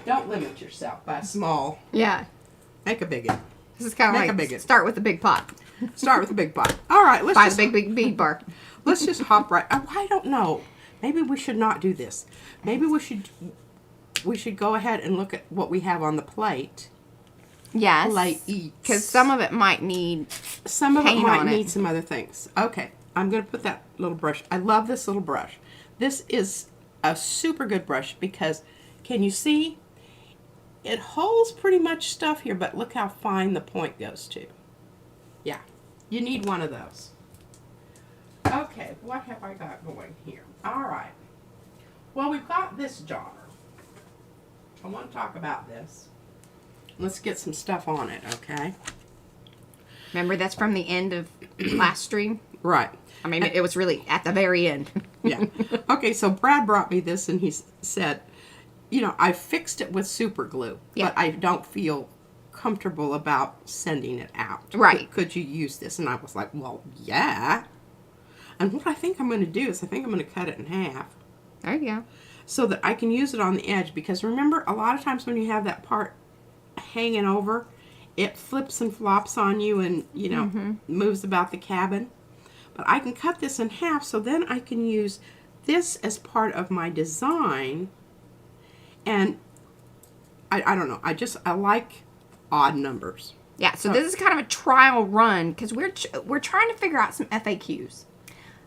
Don't limit yourself by a small. Yeah. Make a big one. This is kind of Make a like big one. start with the big pot. Start with a big pot. All right, let's Buy just the big bead bar. let's just hop right. Oh, I don't know. Maybe we should not do this. Maybe we should go ahead and look at what we have on the plate. Yes. Plate eats. Because some of it might need. Some of it paint might on it. need some other things. Okay, I'm going to put that little brush. I love this little brush. This is a super good brush because, can you see? It holds pretty much stuff here, but look how fine the point goes to. Yeah, you need one of those. Okay, what have I got going here? All right. Well, we've got this jar. I want to talk about this. Let's get some stuff on it, okay? Remember, that's from the end of last stream. Right. I mean, it was really at the very end. Yeah. Okay, so Brad brought me this and he said, you know, I fixed it with super glue, Yeah. but I don't feel comfortable about sending it out. Right. Could you use this? And I was like, well, yeah. And what I think I'm going to do is I think I'm going to cut it in half There you go. so that I can use it on the edge. Because remember, a lot of times when you have that part hanging over, it flips and flops on you and, you know, moves about the cabin. But I can cut this in half so then I can use this as part of my design. And I don't know. I like odd numbers. Yeah, so this is kind of a trial run because we're trying to figure out some FAQs.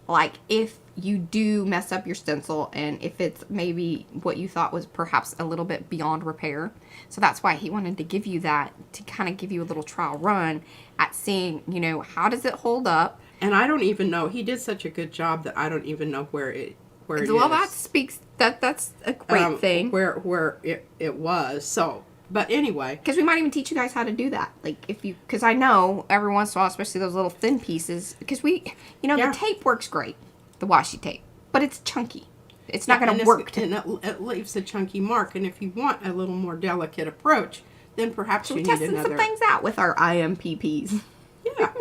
Like if you do mess up your stencil and if it's maybe what you thought was perhaps a little bit beyond repair. So that's why he wanted to give you that, to kind of give you a little trial run at seeing, you know, how does it hold up? And I don't even know. He did such a good job that I don't even know where it is. Well, that speaks, that's a great thing. Where it was. So, but anyway. Because we might even teach you guys how to do that. Like, if you, because I know every once in a while, especially those little thin pieces, because we, you know, Yeah. the tape works great, the washi tape, but it's chunky. It's not going And to work. And it leaves a chunky mark. And if you want a little more delicate approach, then perhaps So you we're need testing another. some things out with our IMPPs. Yeah.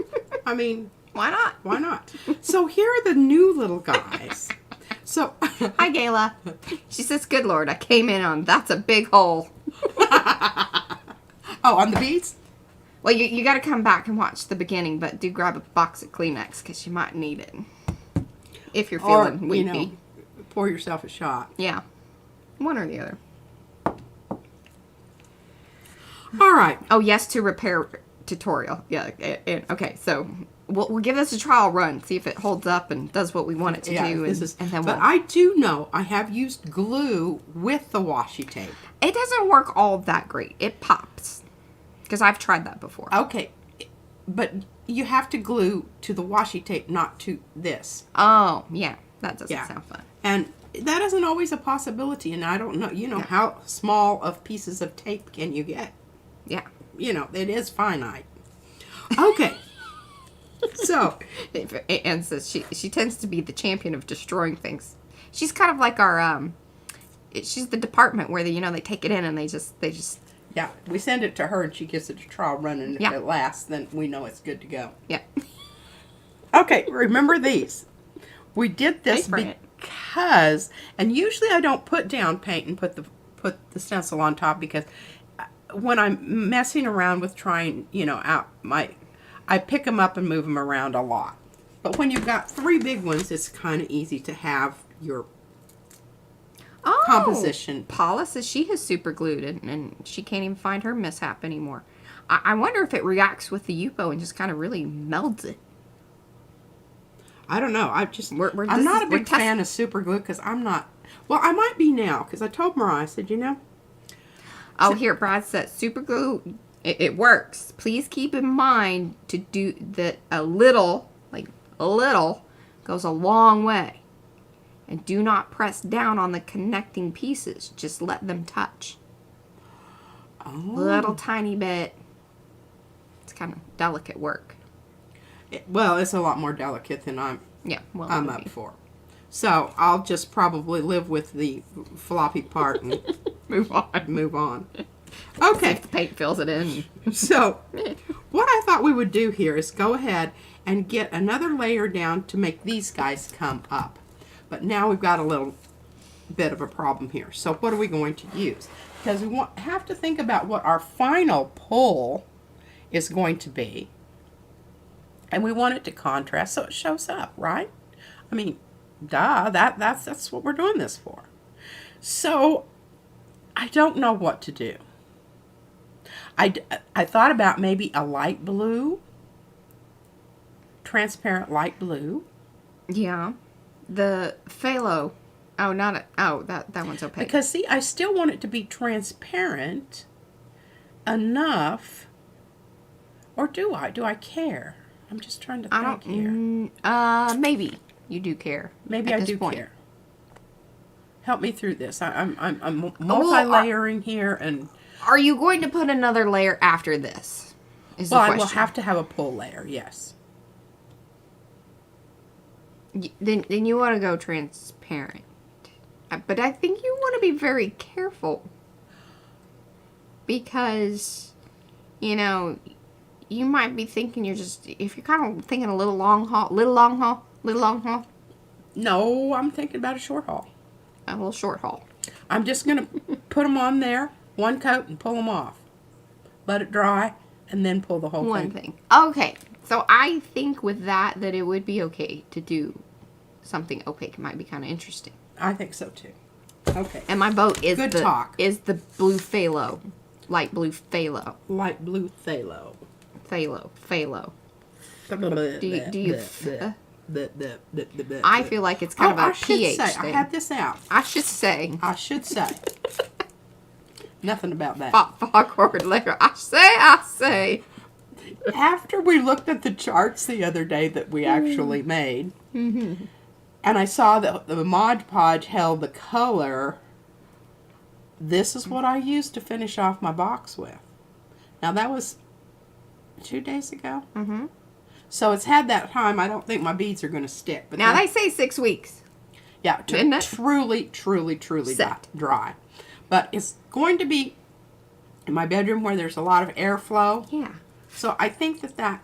I mean, Why not? why not? So here are the new little guys. So, Hi, Gayla. She says, good Lord, I came in on, that's a big hole. oh, on the beads? Well, you got to come back and watch the beginning, but do grab a box of Kleenex because you might need it. If you're feeling weepy. You know, pour yourself a shot. Yeah. One or the other. All right. Oh, yes to repair tutorial. Yeah. Okay, so we'll give this a trial run, see if it holds up and does what we want it to do. And then but we'll... I do know I have used glue with the washi tape. It doesn't work all that great. It pops. Because I've tried that before. Okay. But you have to glue to the washi tape, not to this. Oh, yeah. That doesn't sound fun. And that isn't always a possibility. And I don't know, you know, how small of pieces of tape can you get? Yeah. You know, it is finite. Okay. So. And says she tends to be the champion of destroying things. She's kind of like our, she's the department where they take it in and they just. Yeah, we send it to her and she gives it a trial run, and if it lasts, then we know it's good to go. Yeah. Okay, remember these. We did this because, and usually I don't put down paint and put the stencil on top because when I'm messing around with trying, out I pick them up and move them around a lot. But when you've got 3 big ones, it's kind of easy to have your composition. Paula says she has super glued it and she can't even find her mishap anymore. I wonder if it reacts with the Yupo and just kind of really melds it. I don't know. I'm not a big fan of super glue because I'm not. Well, I might be now because I told Mariah, I said, Oh, here, Brad said super glue. It works. Please keep in mind to do that a little goes a long way. And do not press down on the connecting pieces. Just let them touch. Oh. Little tiny bit. It's kind of delicate work. Well, it's a lot more delicate than I'm Yeah, well, I'm it'll up be. for. So I'll just probably live with the floppy part and Move on. move on. See Okay, if the paint fills it in. so what I thought we would do here is go ahead and get another layer down to make these guys come up. But now we've got a little bit of a problem here. So what are we going to use? Because we have to think about what our final pull is going to be. And we want it to contrast so it shows up, right? I mean, duh, that's what we're doing this for. So I don't know what to do. I thought about maybe a light blue, transparent light blue. Yeah. The phthalo. Oh, not a, oh, that one's opaque. Because, see, I still want it to be transparent enough. Or do I? Do I care? I'm just trying to think here. Maybe you do care. Maybe at I this do point. care. Help me through this. I'm multi-layering here, and Are you going to put another layer after this? Is the well, I question. will have to have a pull layer. Yes. Then you want to go transparent. But I think you want to be very careful. Because, you know, you might be thinking if you're kind of thinking a little long haul. No, I'm thinking about a short haul. A little short haul. I'm just going to put them on there, one coat, and pull them off. Let it dry, and then pull the whole One thing. thing. Okay. So I think with that it would be okay to do something opaque. It might be kind of interesting. I think so, too. Okay. And my boat is Good talk. is the blue phthalo. Light blue phthalo. Light blue phthalo. Phthalo. Do I feel like it's kind of a I should pH say, thing. I had this out. I should say. Nothing about that. Awkward later. I say. After we looked at the charts the other day that we actually made, and I saw that the Mod Podge held the color, this is what I used to finish off my box with. Now that was 2 days ago. Mm-hmm. So it's had that time. I don't think my beads are going to stick. But Now then- they say 6 weeks. yeah, Isn't it? truly Set. dry. But it's going to be in my bedroom where there's a lot of airflow. Yeah. So I think that,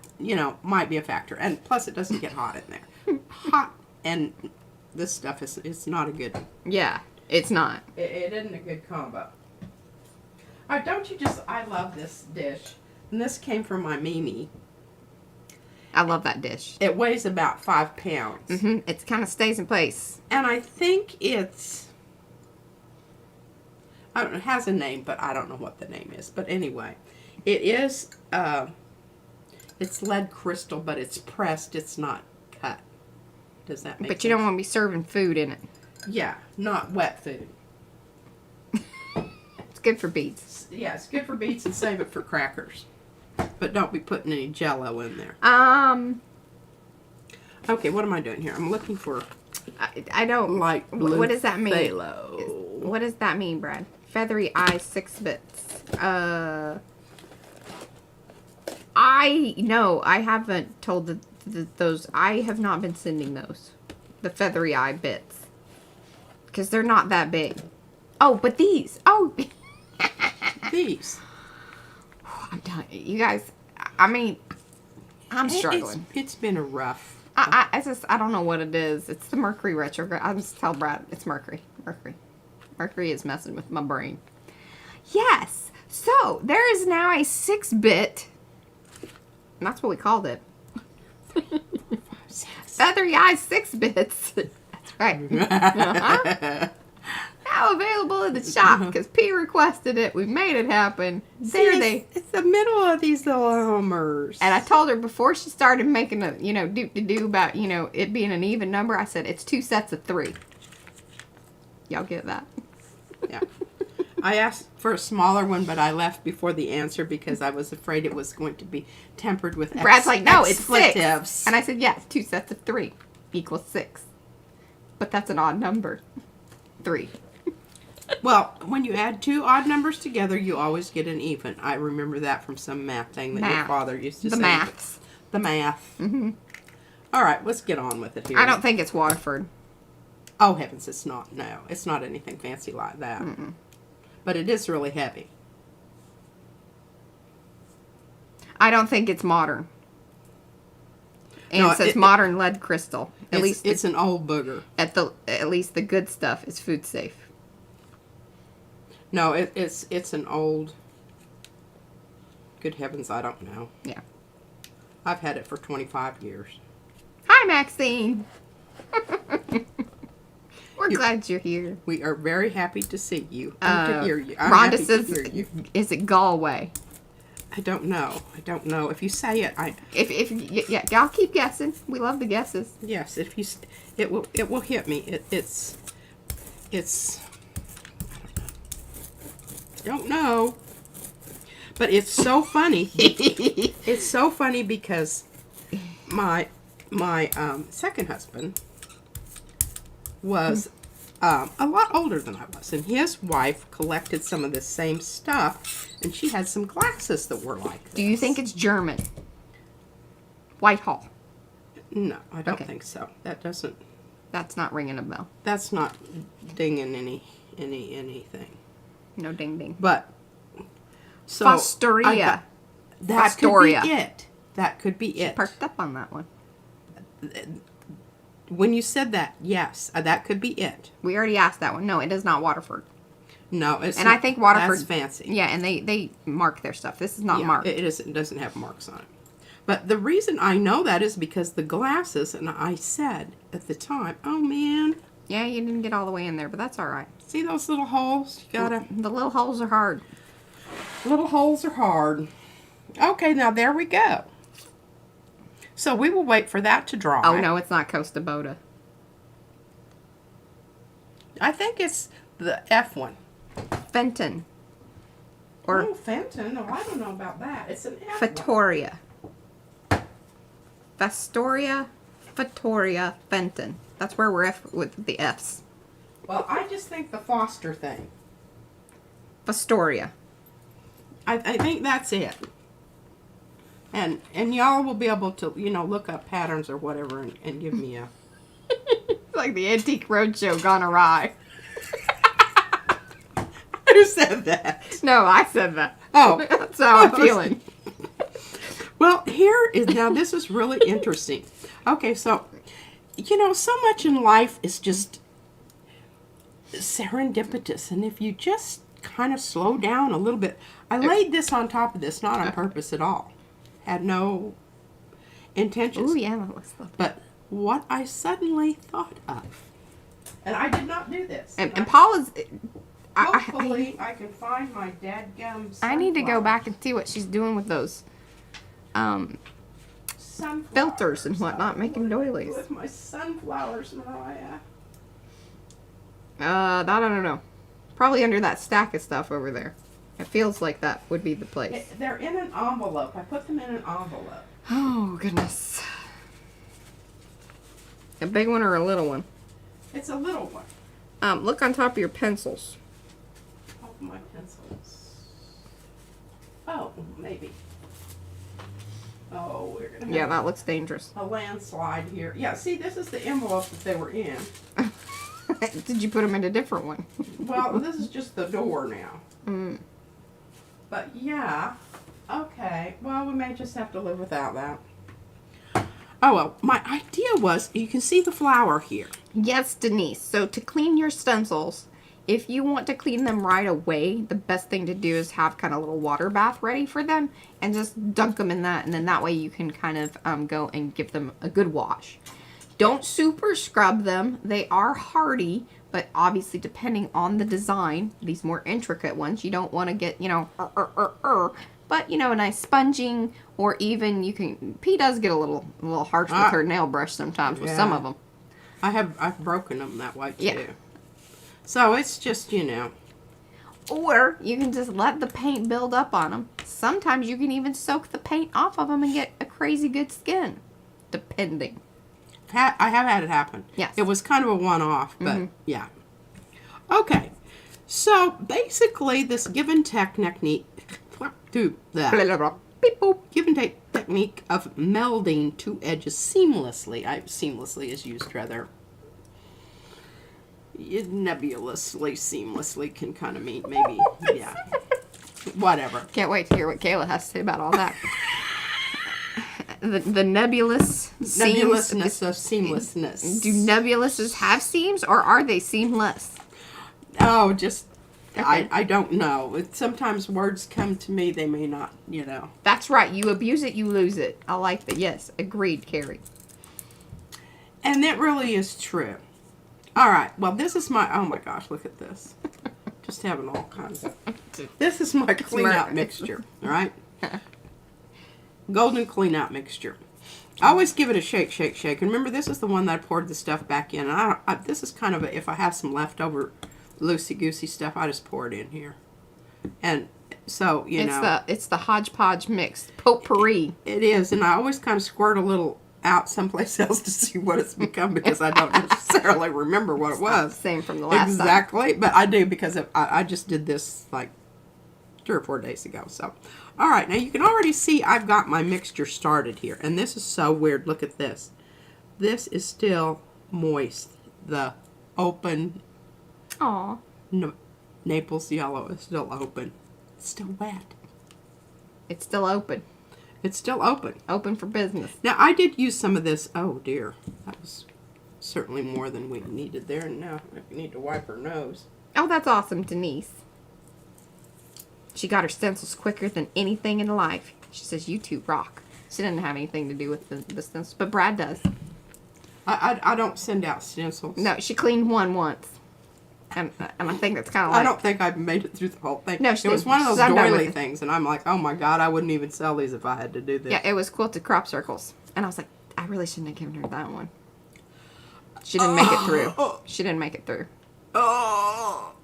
might be a factor. And plus it doesn't get hot in there. Hot and this stuff is not a good, Yeah. It's not. it isn't a good combo. Don't you I love this dish. And this came from my Mimi. I love that dish. It weighs about 5 pounds. Mm-hmm. It kind of stays in place. And I think it has a name, but I don't know what the name is. But anyway, it is, it's lead crystal, but it's pressed. It's not cut. Does that make sense? But you don't want to be serving food in it. Yeah, not wet food. It's good for beads. Yeah, it's good for beets and save it for crackers. But don't be putting any Jell-O in there. Okay, what am I doing here? I'm looking for I don't. light blue What does that mean? phthalo. What does that mean, Brad? Feathery eyes, 6 bits. I haven't told those. I have not been sending those. The feathery eye bits. Because they're not that big. Oh, but these. Oh. These. I'm telling you. You guys, I mean, I'm struggling. It's been a rough. I don't know what it is. It's the Mercury retrograde. I just tell Brad it's Mercury. Mercury is messing with my brain. Yes. So there is now a 6-bit. And that's what we called it. Feathery eye 6 bits. That's right. Uh-huh. Now available in the shop because P requested it. We made it happen. It's the middle of these little hummers. And I told her before she started making a, do about, it being an even number, I said, it's 2 sets of 3. Y'all get that? Yeah. I asked for a smaller one, but I left before the answer because I was afraid it was going to be tempered with Brad's like, no, it's 6. expletives. And I said, yes, 2 sets of 3 equals 6. But that's an odd number. 3. Well, when you add 2 odd numbers together, you always get an even. I remember that from some math thing that your father used to say. The maths. The math. Mm-hmm. All right, let's get on with it here. I don't think it's Waterford. Oh, heavens, it's not. No, it's not anything fancy like that. Mm-mm. But it is really heavy. I don't think it's modern. And No, it says modern lead crystal. At least it's an old booger. at least the good stuff is food safe. No, it's an old. Good heavens, I don't know. Yeah. I've had it for 25 years. Hi, Maxine. We're glad you're here. We are very happy to see you. To hear you. I'm Rhonda happy says, to hear you. "Is it Galway?" I don't know. I don't know. If you say it, Yeah, y'all keep guessing. We love the guesses. yes. If you, it will hit me. It's. I don't know. But it's so funny. It's so funny because my second husband was a lot older than I was, and his wife collected some of the same stuff, and she had some glasses that were like this. Do you think it's German? Whitehall. No, I don't Okay. think so. That doesn't. That's not ringing a bell. That's not dinging anything. No ding ding. But so Fostoria. that Fostoria. could be it. That could be it. Perked up on that one. When you said that, yes, that could be it. We already asked that one. No, it is not Waterford. No, it's And not, I think Waterford. that's fancy. Yeah, and they mark their stuff. This is not Yeah, marked. it doesn't have marks on it. But the reason I know that is because the glasses, and I said at the time, oh man, Yeah, you didn't get all the way in there, but that's all right. see those little holes? You gotta. The little holes are hard. Little holes are hard. Okay, now there we go. So we will wait for that to dry. Oh no, it's not Costa Boda. I think it's the F one. Fenton. Or Oh, Fenton. No, I don't know about that. It's an F one. Fatoria. Fostoria, Fatoria, Fenton. That's where we're with the F's. Well, I just think the Foster thing. Fostoria. I think that's it. And y'all will be able to, look up patterns or whatever and give me a... It's like the Antique Roadshow gone awry. Who said that? No, I said that. Oh. That's how I'm feeling. Well, now this is really interesting. Okay, so, so much in life is just serendipitous. And if you just kind of slow down a little bit. I laid this on top of this, not on purpose at all. Had no intentions. Oh, yeah, that looks lovely. But what I suddenly thought of, and I did not do this. And Paula's... Hopefully, I can find my dadgum sunflowers. I need to go back and see what she's doing with those filters and whatnot, making doilies. With my sunflowers, Mariah. That I don't know. Probably under that stack of stuff over there. It feels like that would be the place. They're in an envelope. I put them in an envelope. Oh, goodness. A big one or a little one? It's a little one. Look on top of your pencils. Oh, my pencils. Oh, maybe. Oh, we're going to have Yeah, that looks dangerous. a landslide here. Yeah, see, this is the envelope that they were in. Did you put them in a different one? Well, this is just the door now. Mm. But yeah, okay. Well, we may just have to live without that. Oh, well, my idea was, you can see the flower here. Yes, Denise. So to clean your stencils, if you want to clean them right away, the best thing to do is have kind of a little water bath ready for them and just dunk them in that. And then that way you can kind of go and give them a good wash. Don't super scrub them. They are hardy, but obviously depending on the design, these more intricate ones, you don't want to get, but, a nice sponging, or even you can, P does get a little harsh with her nail brush sometimes with some of them. I've broken them that way too. Yeah. So it's just, Or you can just let the paint build up on them. Sometimes you can even soak the paint off of them and get a crazy good skin, depending. I have had it happen. Yes. It was kind of a one-off, but yeah. Okay. So basically, this give and take technique, Beep boop. give and take technique of melding two edges seamlessly. Seamlessly is used rather nebulously. Seamlessly can kind of mean maybe, yeah. Whatever. Can't wait to hear what Kayla has to say about all that. The nebulous Nebulousness of seamlessness. Do nebulouses have seams, or are they seamless? Oh, just, Okay. I don't know. Sometimes words come to me, they may not, you know. That's right. You abuse it, you lose it. I like that. Yes, agreed, Carrie. And that really is true. All right. Well, this is my, oh my gosh, look at this. Just having all kinds of, this is my clean out mixture, all right? Golden clean out mixture. I always give it a shake, shake, shake. And remember, this is the one that I poured the stuff back in. And this is kind of a, if I have some leftover loosey-goosey stuff, I just pour it in here. And so, you know. It's the hodgepodge mix, potpourri. It is. And I always kind of squirt a little out someplace else to see what it's become because I don't necessarily remember what it was. Same from the last time. Exactly. But I do because I just did this like 3 or 4 days ago. So, all right. Now you can already see I've got my mixture started here. And this is so weird. Look at this. This is still moist. The open Aw. Naples yellow is still open. It's still wet. It's still open. It's still open. Open for business. Now, I did use some of this. Oh, dear. That was certainly more than we needed there. And now we need to wipe her nose. Oh, that's awesome, Denise. She got her stencils quicker than anything in life. She says, you two rock. She didn't have anything to do with the stencils, but Brad does. I don't send out stencils. No, she cleaned one once. And I think that's kind of like... I don't think I've made it through the whole thing. No, it was one of those done with doily it. things, and I'm like, oh my god, I wouldn't even sell these if I had to do this. Yeah, it was quilted crop circles. And I was like, I really shouldn't have given her that one. She didn't make it through. She didn't make it through. Oh,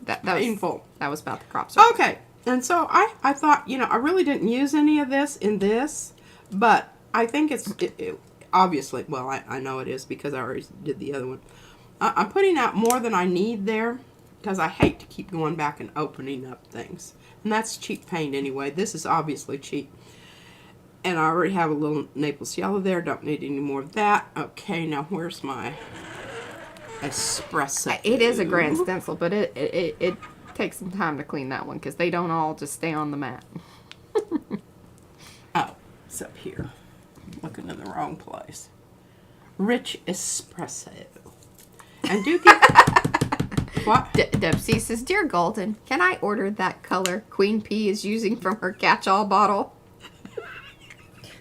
That painful. That was about the crop circles. Okay, and so I thought, you know, I really didn't use any of this in this, but I think it's obviously, well, I know it is because I already did the other one. I'm putting out more than I need there because I hate to keep going back and opening up things. And that's cheap paint anyway. This is obviously cheap. And I already have a little Naples yellow there. Don't need any more of that. Okay, now where's my espresso? It is a grand stencil, but it takes some time to clean that one because they don't all just stay on the mat. Oh, it's up here. Looking in the wrong place. Rich espresso. And do get... What? Debsy says, Dear Golden, can I order that color Queen P is using from her catch-all bottle?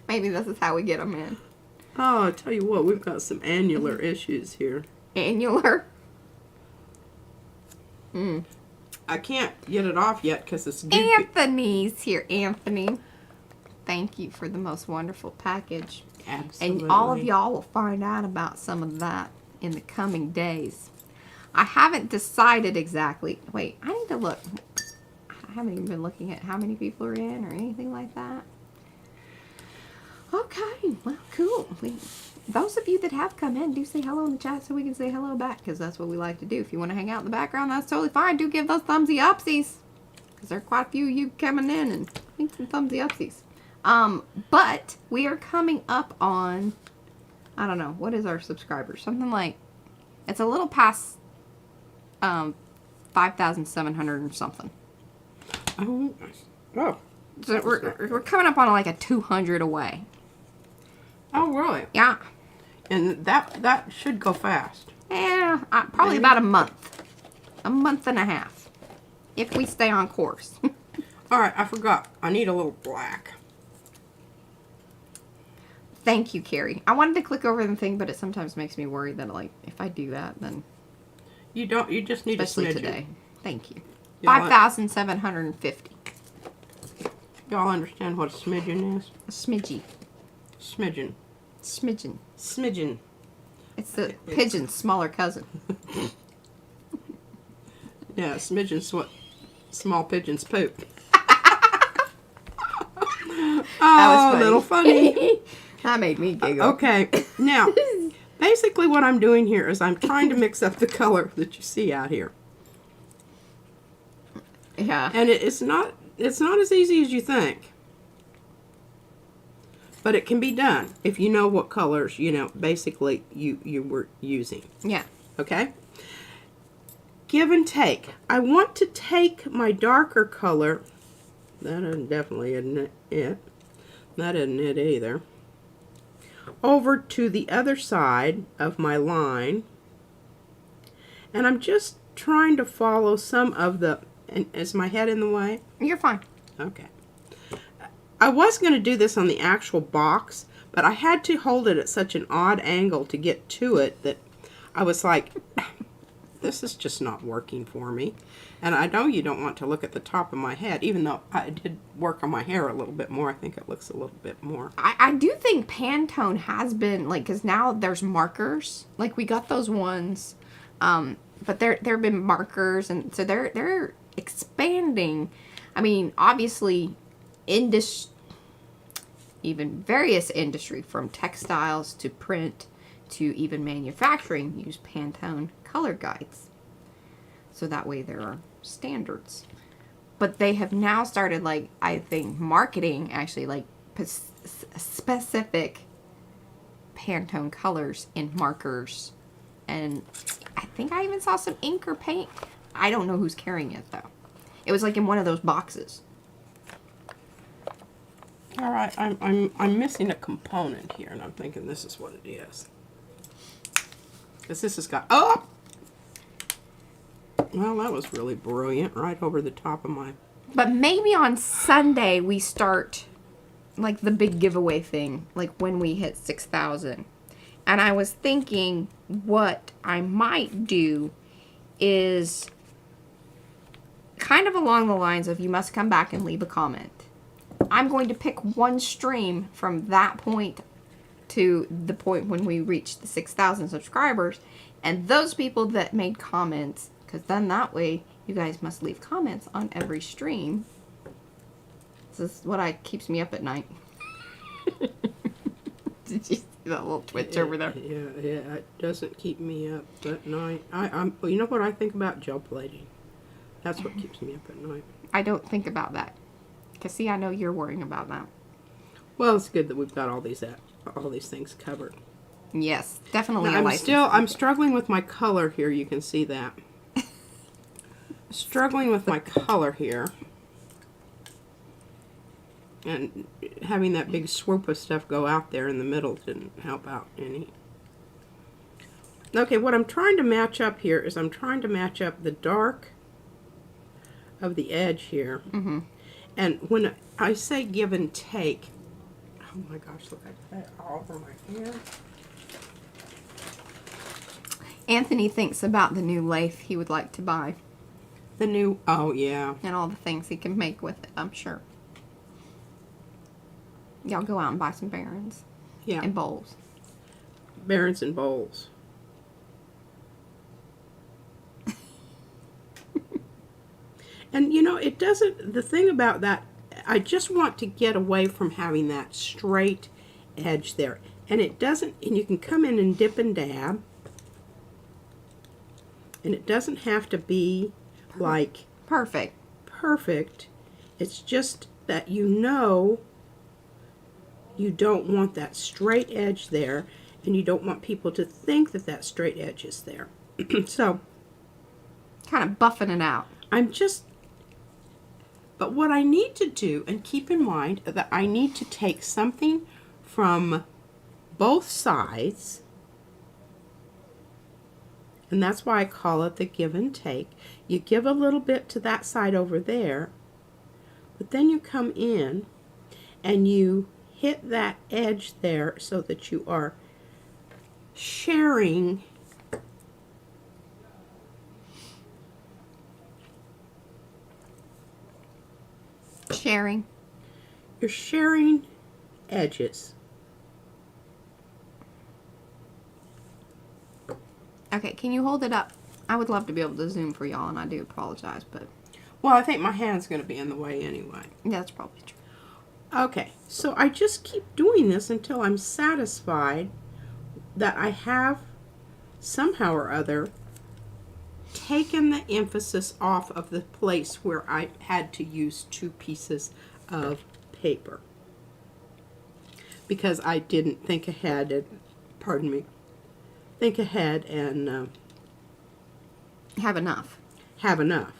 Maybe this is how we get them in. Oh, I tell you what, we've got some annular issues here. Annular? I can't get it off yet because it's goopy. Anthony's here. Anthony, thank you for the most wonderful package. Absolutely. And all of y'all will find out about some of that in the coming days. I haven't decided exactly. Wait, I need to look. I haven't even been looking at how many people are in or anything like that. Okay, well, cool. Those of you that have come in, do say hello in the chat so we can say hello back, because that's what we like to do. If you want to hang out in the background, that's totally fine. Do give those thumbsy upsies, because there are quite a few of you coming in and need some thumbsy upsies. But we are coming up on, I don't know, what is our subscribers? Something like, it's a little past 5,700 or something. Oh. So we're coming up on like a 200 away. Oh, really? Yeah. And that should go fast. Yeah, probably about a month. A month and a half. If we stay on course. All right, I forgot. I need a little black. Thank you, Carrie. I wanted to click over the thing, but it sometimes makes me worry that, like, if I do that, then... You just need especially a smidgen. today. Thank you. Y'all 5,750. Y'all understand what a smidgen is? A smidgy. Smidgen. Smidgen. Smidgen. It's the pigeon's smaller cousin. Yeah, smidgen's what small pigeons poop. That was a little funny. That made me giggle. Okay, now, basically what I'm doing here is I'm trying to mix up the color that you see out here. Yeah. And it's not as easy as you think. But it can be done if you know what colors, you know, basically you were using. Yeah. Okay? Give and take. I want to take my darker color. That definitely isn't it. That isn't it either. Over to the other side of my line. And I'm just trying to follow some of the... And is my head in the way? You're fine. Okay. I was going to do this on the actual box, but I had to hold it at such an odd angle to get to it that I was like, this is just not working for me. And I know you don't want to look at the top of my head, even though I did work on my hair a little bit more. I think it looks a little bit more. I do think Pantone has been, like, because now there's markers. Like, we got those ones, but there have been markers, and so they're expanding. I mean, obviously, even various industry, from textiles to print to even manufacturing, use Pantone color guides. So that way there are standards. But they have now started, like, I think, marketing, actually, like, specific Pantone colors in markers. And I think I even saw some ink or paint. I don't know who's carrying it, though. It was, like, in one of those boxes. All right, I'm missing a component here, and I'm thinking this is what it is. Because this has got... Oh! Well, that was really brilliant, right over the top of my... But maybe on Sunday we start, like, the big giveaway thing, like when we hit 6,000. And I was thinking what I might do is kind of along the lines of, you must come back and leave a comment. I'm going to pick one stream from that point to the point when we reach the 6,000 subscribers, and those people that made comments, because then that way you guys must leave comments on every stream. This is what keeps me up at night. Did you see that little twitch over there? Yeah, it doesn't keep me up at night. You know what I think about? Gel plating. That's what keeps me up at night. I don't think about that. Because, see, I know you're worrying about that. Well, it's good that we've got all these things covered. Yes, definitely. Now, I'm struggling with my color here. You can see that. Struggling with my color here. And having that big swoop of stuff go out there in the middle didn't help out any. Okay, what I'm trying to match up here is I'm trying to match up the dark of the edge here. Mm-hmm. And when I say give and take, oh my gosh, look, I got that all over my hair. Anthony thinks about the new lathe he would like to buy. The new, oh yeah. And all the things he can make with it, I'm sure. Y'all go out and buy some Barons. Yeah. And bowls. Barons and bowls. And you know, it doesn't, the thing about that, I just want to get away from having that straight edge there. And it doesn't, and you can come in and dip and dab. And it doesn't have to be like perfect. It's just that you know you don't want that straight edge there, and you don't want people to think that that straight edge is there. So kind of buffing it out. But what I need to do, and keep in mind that I need to take something from both sides, and that's why I call it the give and take. You give a little bit to that side over there, but then you come in and you hit that edge there so that you are sharing You're sharing edges. Okay, can you hold it up? I would love to be able to zoom for y'all, and I do apologize, but... Well, I think my hand's going to be in the way anyway. Yeah, that's probably true. Okay, so I just keep doing this until I'm satisfied that I have, somehow or other, taken the emphasis off of the place where I had to use 2 pieces of paper. because I didn't think ahead and, pardon me, think ahead and Have enough. have enough.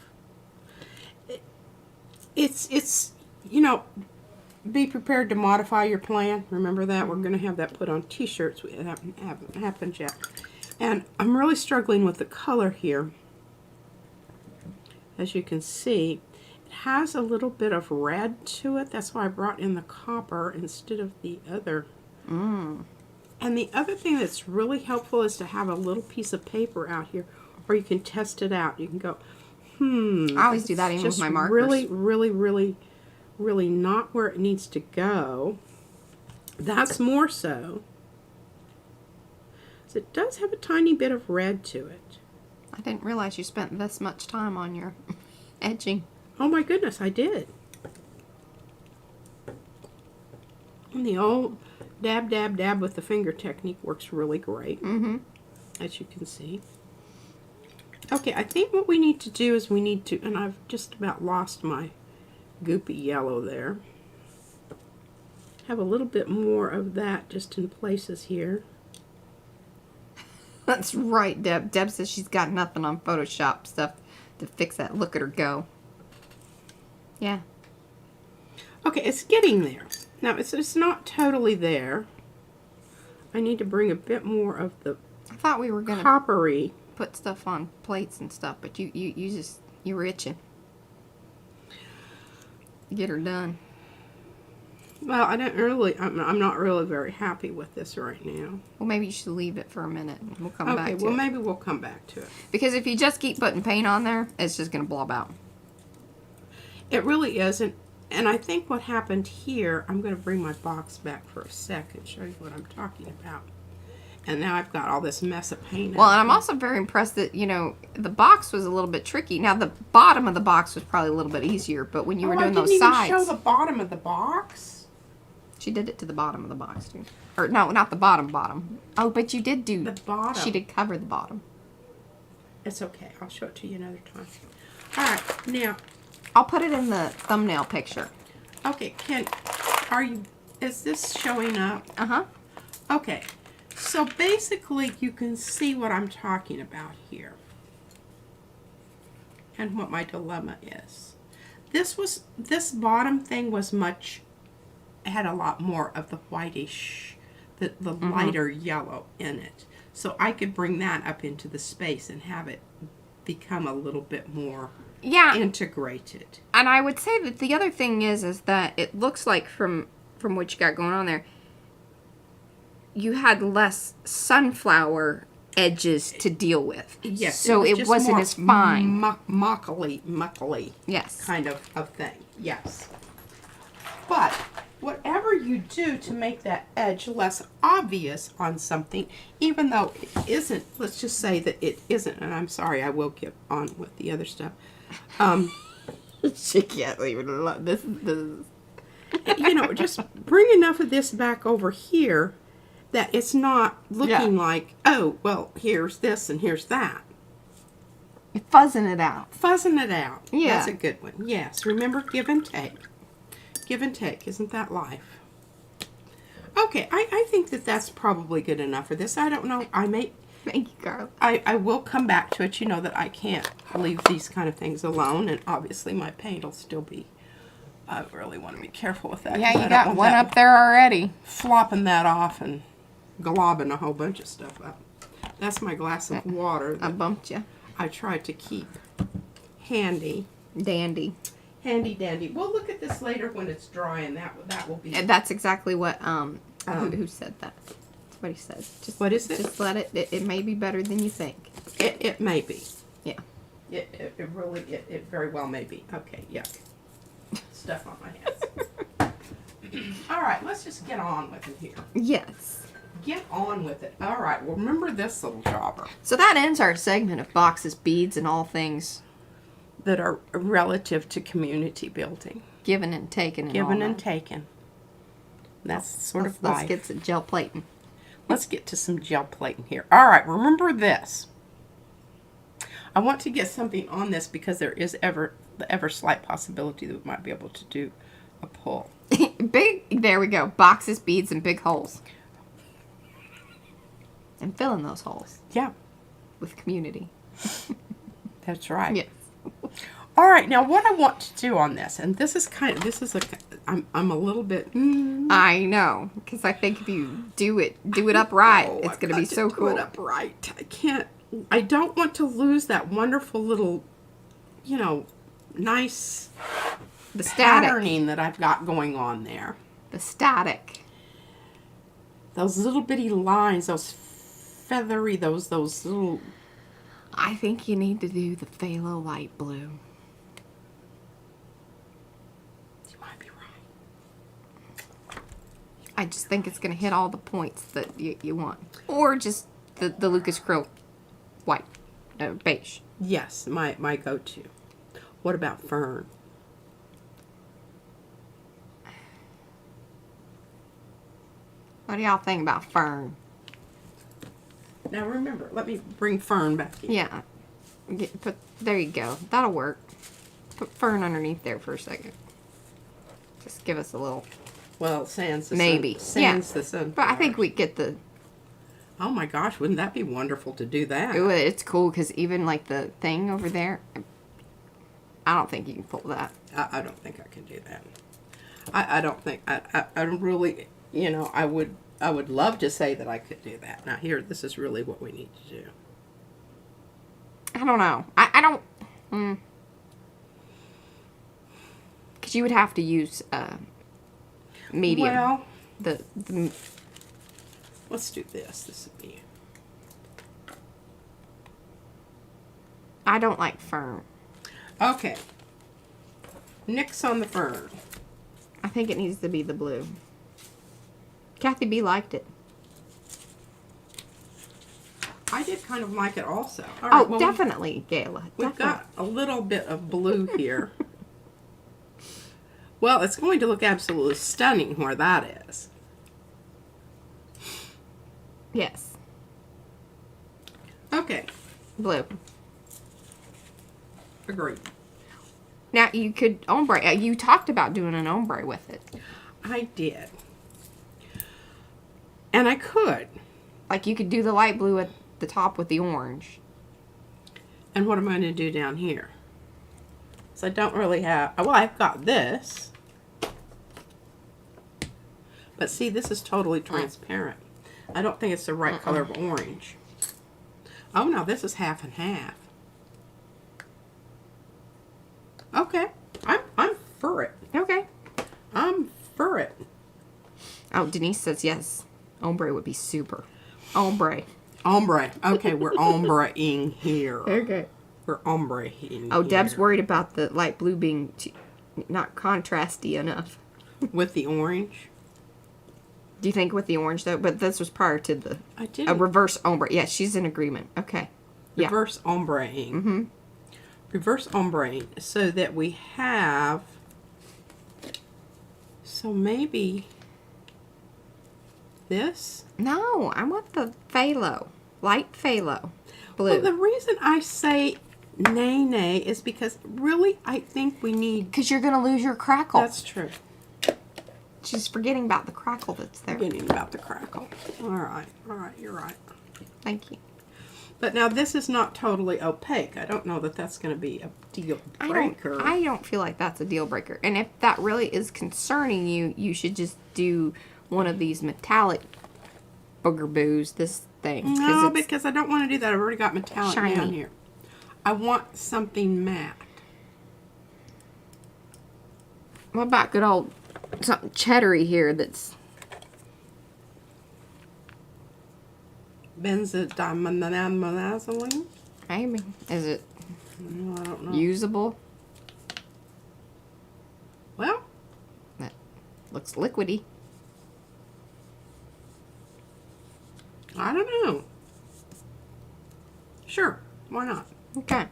It's you know, be prepared to modify your plan. Remember that? We're going to have that put on t-shirts. It haven't happened yet. And I'm really struggling with the color here. As you can see, it has a little bit of red to it. That's why I brought in the copper instead of the other. And the other thing that's really helpful is to have a little piece of paper out here where you can test it out. You can go, I always do that even with my markers. Really not where it needs to go. That's more so. So it does have a tiny bit of red to it. I didn't realize you spent this much time on your edging. Oh my goodness, I did. And the old dab, dab, dab with the finger technique works really great. As you can see. Okay, I think what we need to do is we need to, and I've just about lost my goopy yellow there. Have a little bit more of that just in places here. That's right, Deb. Deb says she's got nothing on Photoshop stuff to fix that. Look at her go. Yeah. Okay, it's getting there. Now, it's not totally there. I need to bring a bit more of the I thought we were going to coppery. put stuff on plates and stuff, but you're itching. Get her done. Well, I'm not really very happy with this right now. Well, maybe you should leave it for a minute and we'll come back to it. Okay, well, maybe we'll come back to it. Because if you just keep putting paint on there, it's just going to blob out. It really isn't. And I think what happened here, I'm going to bring my box back for a second, show you what I'm talking about. And now I've got all this mess of paint. Well, and I'm also very impressed that, you know, the box was a little bit tricky. Now, the bottom of the box was probably a little bit easier, but when you were doing those sides... I didn't even show the bottom of the box. She did it to the bottom of the box, too. Or, no, not the bottom. Oh, but you did do... The bottom. She did cover the bottom. It's okay. I'll show it to you another time. All right, now... I'll put it in the thumbnail picture. Okay, is this showing up? Uh-huh. Okay, so basically you can see what I'm talking about here. And what my dilemma is. This bottom thing was had a lot more of the whitish, the lighter yellow in it. So I could bring that up into the space and have it become a little bit more integrated. And I would say that the other thing is that it looks like from what you got going on there, you had less sunflower edges to deal with. Yes. So it wasn't as fine. Muckly. Yes. Kind of thing. Yes. But whatever you do to make that edge less obvious on something, even though it isn't, let's just say that it isn't, and I'm sorry, I will get on with the other stuff. She can't leave it alone. This you know, just bring enough of this back over here that it's not looking like, oh, well, here's this and here's that. You're fuzzing it out. Fuzzing it out. Yeah. That's a good one. Yes. Remember, give and take. Give and take. Isn't that life? Okay. I think that that's probably good enough for this. I don't know. Thank you, Carl. I will come back to it. You know that I can't leave these kind of things alone. And obviously my paint will still be... I really want to be careful with that. Yeah, you got one up there already. Flopping that off and globbing a whole bunch of stuff up. That's my glass of water. I bumped you. I tried to keep handy. Dandy. Handy dandy. We'll look at this later when it's dry, and that will be... And that's exactly what, who said that? Somebody said. Just, what is it? Just let it may be better than you think. It may be. Yeah. It really, it very well may be. Okay, yuck. Stuff on my hands. All right, let's just get on with it here. Yes. Get on with it. All right, well, remember this little jobber. So that ends our segment of boxes, beads, and all things that are relative to community building. Given and taken. Given and taken. That's sort of life. Let's get some gel plating. Let's get to some gel plating here. All right, remember this. I want to get something on this because there is the ever slight possibility that we might be able to do a pull. big, there we go. Boxes, beads, and big holes. And fill in those holes Yeah, with community. that's right. Yes. All right, now what I want to do on this, and this is I'm a little bit. I know, because I think if you do it upright, it's I've going to be got so do cool. it upright. I don't want to lose that wonderful little, nice The static. patterning that I've got going on there. The static. Those little bitty lines, those feathery, those little. I think you need to do the phthalo light blue. You might be right. I just think it's going to hit all the points that you want. Or just the Lucas Krill white, beige. Yes, my go-to. What about fern? What do y'all think about fern? Now remember, let me bring fern back in. Yeah. There you go. That'll work. Put fern underneath there for a second. Just give us a little. Well, sans the Maybe. Sans the sun. But I think we get the. Oh my gosh, wouldn't that be wonderful to do that? Ooh, it's cool because even like the thing over there, I don't think you can pull that. I don't think I can do that. I don't think I really, I would love to say that I could do that. Now here, this is really what we need to do. I don't know. I don't. Because you would have to use medium. Well, the let's do this. This would be. I don't like fern. Okay. Nix on the fern. I think it needs to be the blue. Kathy B liked it. I did kind of like it also. All Oh, right, well, definitely, Gayla. We've Definitely. got a little bit of blue here. Well, it's going to look absolutely stunning where that is. Yes. Okay, Blue. agreed. Now, you could ombre. You talked about doing an ombre with it. I did. And I could. Like, you could do the light blue at the top with the orange. And what am I going to do down here? So I don't really have... Well, I've got this. But see, this is totally transparent. I don't think it's the right color of orange. Oh, no, this is half and half. Okay. I'm for it. Okay. I'm for it. Oh, Denise says yes. Ombre would be super. Ombre. Ombre. Okay, we're ombreing here. Okay. We're ombreing Oh, Deb's here. worried about the light blue being not contrasty enough. With the orange? Do you think with the orange, though? But this was prior to the... I did. A reverse ombre. Yeah, she's in agreement. Okay. Yeah. Reverse ombreing. Mm-hmm. Reverse ombreing so that we have... So maybe... This? No, I want the phthalo. Light phthalo. Blue. Well, the reason I say nay is because really I think we need... Because you're going to lose your crackle. That's true. She's forgetting about the crackle that's there. Forgetting about the crackle. All right, you're right. Thank you. But now this is not totally opaque. I don't know that that's going to be a deal breaker. I don't feel like that's a deal breaker. And if that really is concerning you, you should just do one of these metallic booger-boos, this thing. No, because I don't want to do that. I've already got metallic shiny. down here. I want something matte. What about good old something cheddary here that's... Benzodiazepine? Maybe. Is it No, I don't know. usable? Well, That looks liquidy. I don't know. Sure, why not? Okay.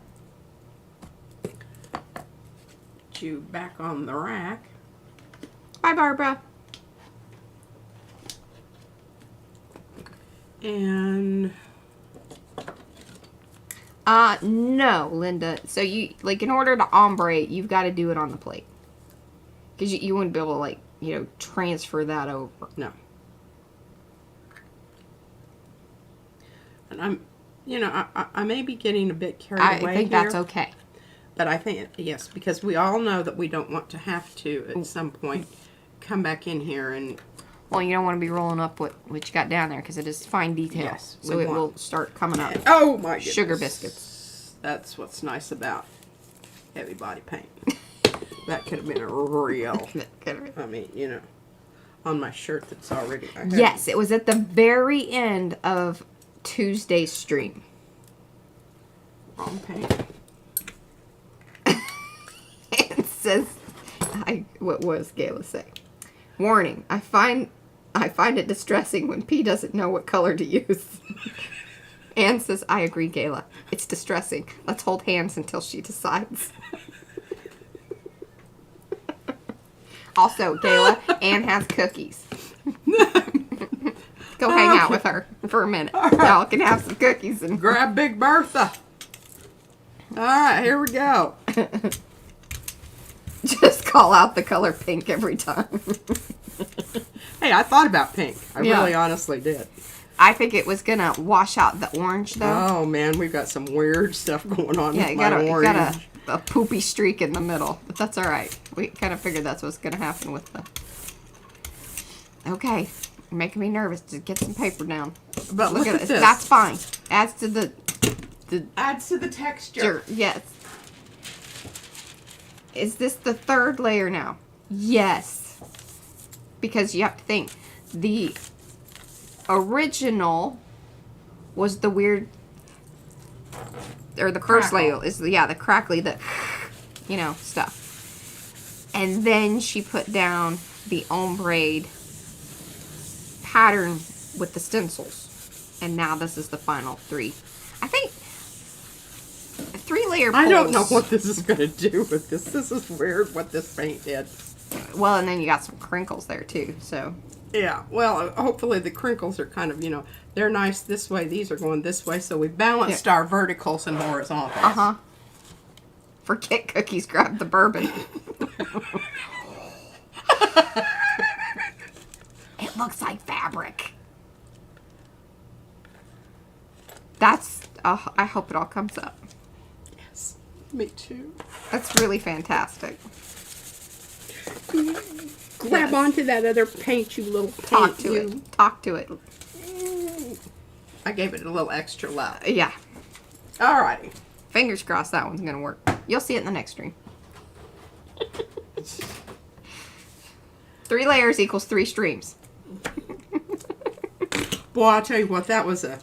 Put you back on the rack. Bye, Barbara. And no, Linda. So you, like, in order to ombre, you've got to do it on the plate. Because you wouldn't be able to, like, transfer that over. No. And I may be getting a bit carried away here. I think that's okay. But I think, yes, because we all know that we don't want to have to, at some point, come back in here and... Well, you don't want to be rolling up what you got down there, because it is fine detail. Yes, so it will start coming up. Oh, my goodness. Sugar biscuits. That's what's nice about heavy body paint. That could have been a real... I mean, on my shirt that's already... Yes, it was at the very end of Tuesday's stream. Wrong paint. It says, what was Gayla say? Warning, I find it distressing when P doesn't know what color to use. Anne says, I agree, Gayla. It's distressing. Let's hold hands until she decides. Also, Gayla, Anne has cookies. Go hang out with her for a minute. Y'all can have some cookies and grab Big Bertha. All right, here we go. Just call out the color pink every time. Hey, I thought about pink. I really honestly did. I think it was going to wash out the orange, though. Oh, man, we've got some weird stuff going on with you my orange. got a poopy streak in the middle. But that's all right. We kind of figured that's what's going to happen with the... Okay. You're making me nervous. Just get some paper down. But look at this. That's fine. Adds to the texture. Yes. Is this the third layer now? Yes. Because you have to think, the original was the weird, or the first layer is the crackly, the stuff. And then she put down the ombre pattern with the stencils. And now this is the final 3. I think 3-layer pulls. I don't know what this is going to do with this. This is weird what this paint did. Well, and then you got some crinkles there too, so. Yeah, well, hopefully the crinkles are kind of, they're nice this way. These are going this way, so we balanced our verticals and horizontals. Uh-huh. Forget cookies, grab the bourbon. It looks like fabric. That's, I hope it all comes up. Yes, me too. That's really fantastic. Grab onto that other paint, you little paint. Talk to it. Talk to it. I gave it a little extra love. Yeah. Alrighty. Fingers crossed that one's going to work. You'll see it in the next stream. 3 layers equals 3 streams. Boy, I'll tell you what, that was a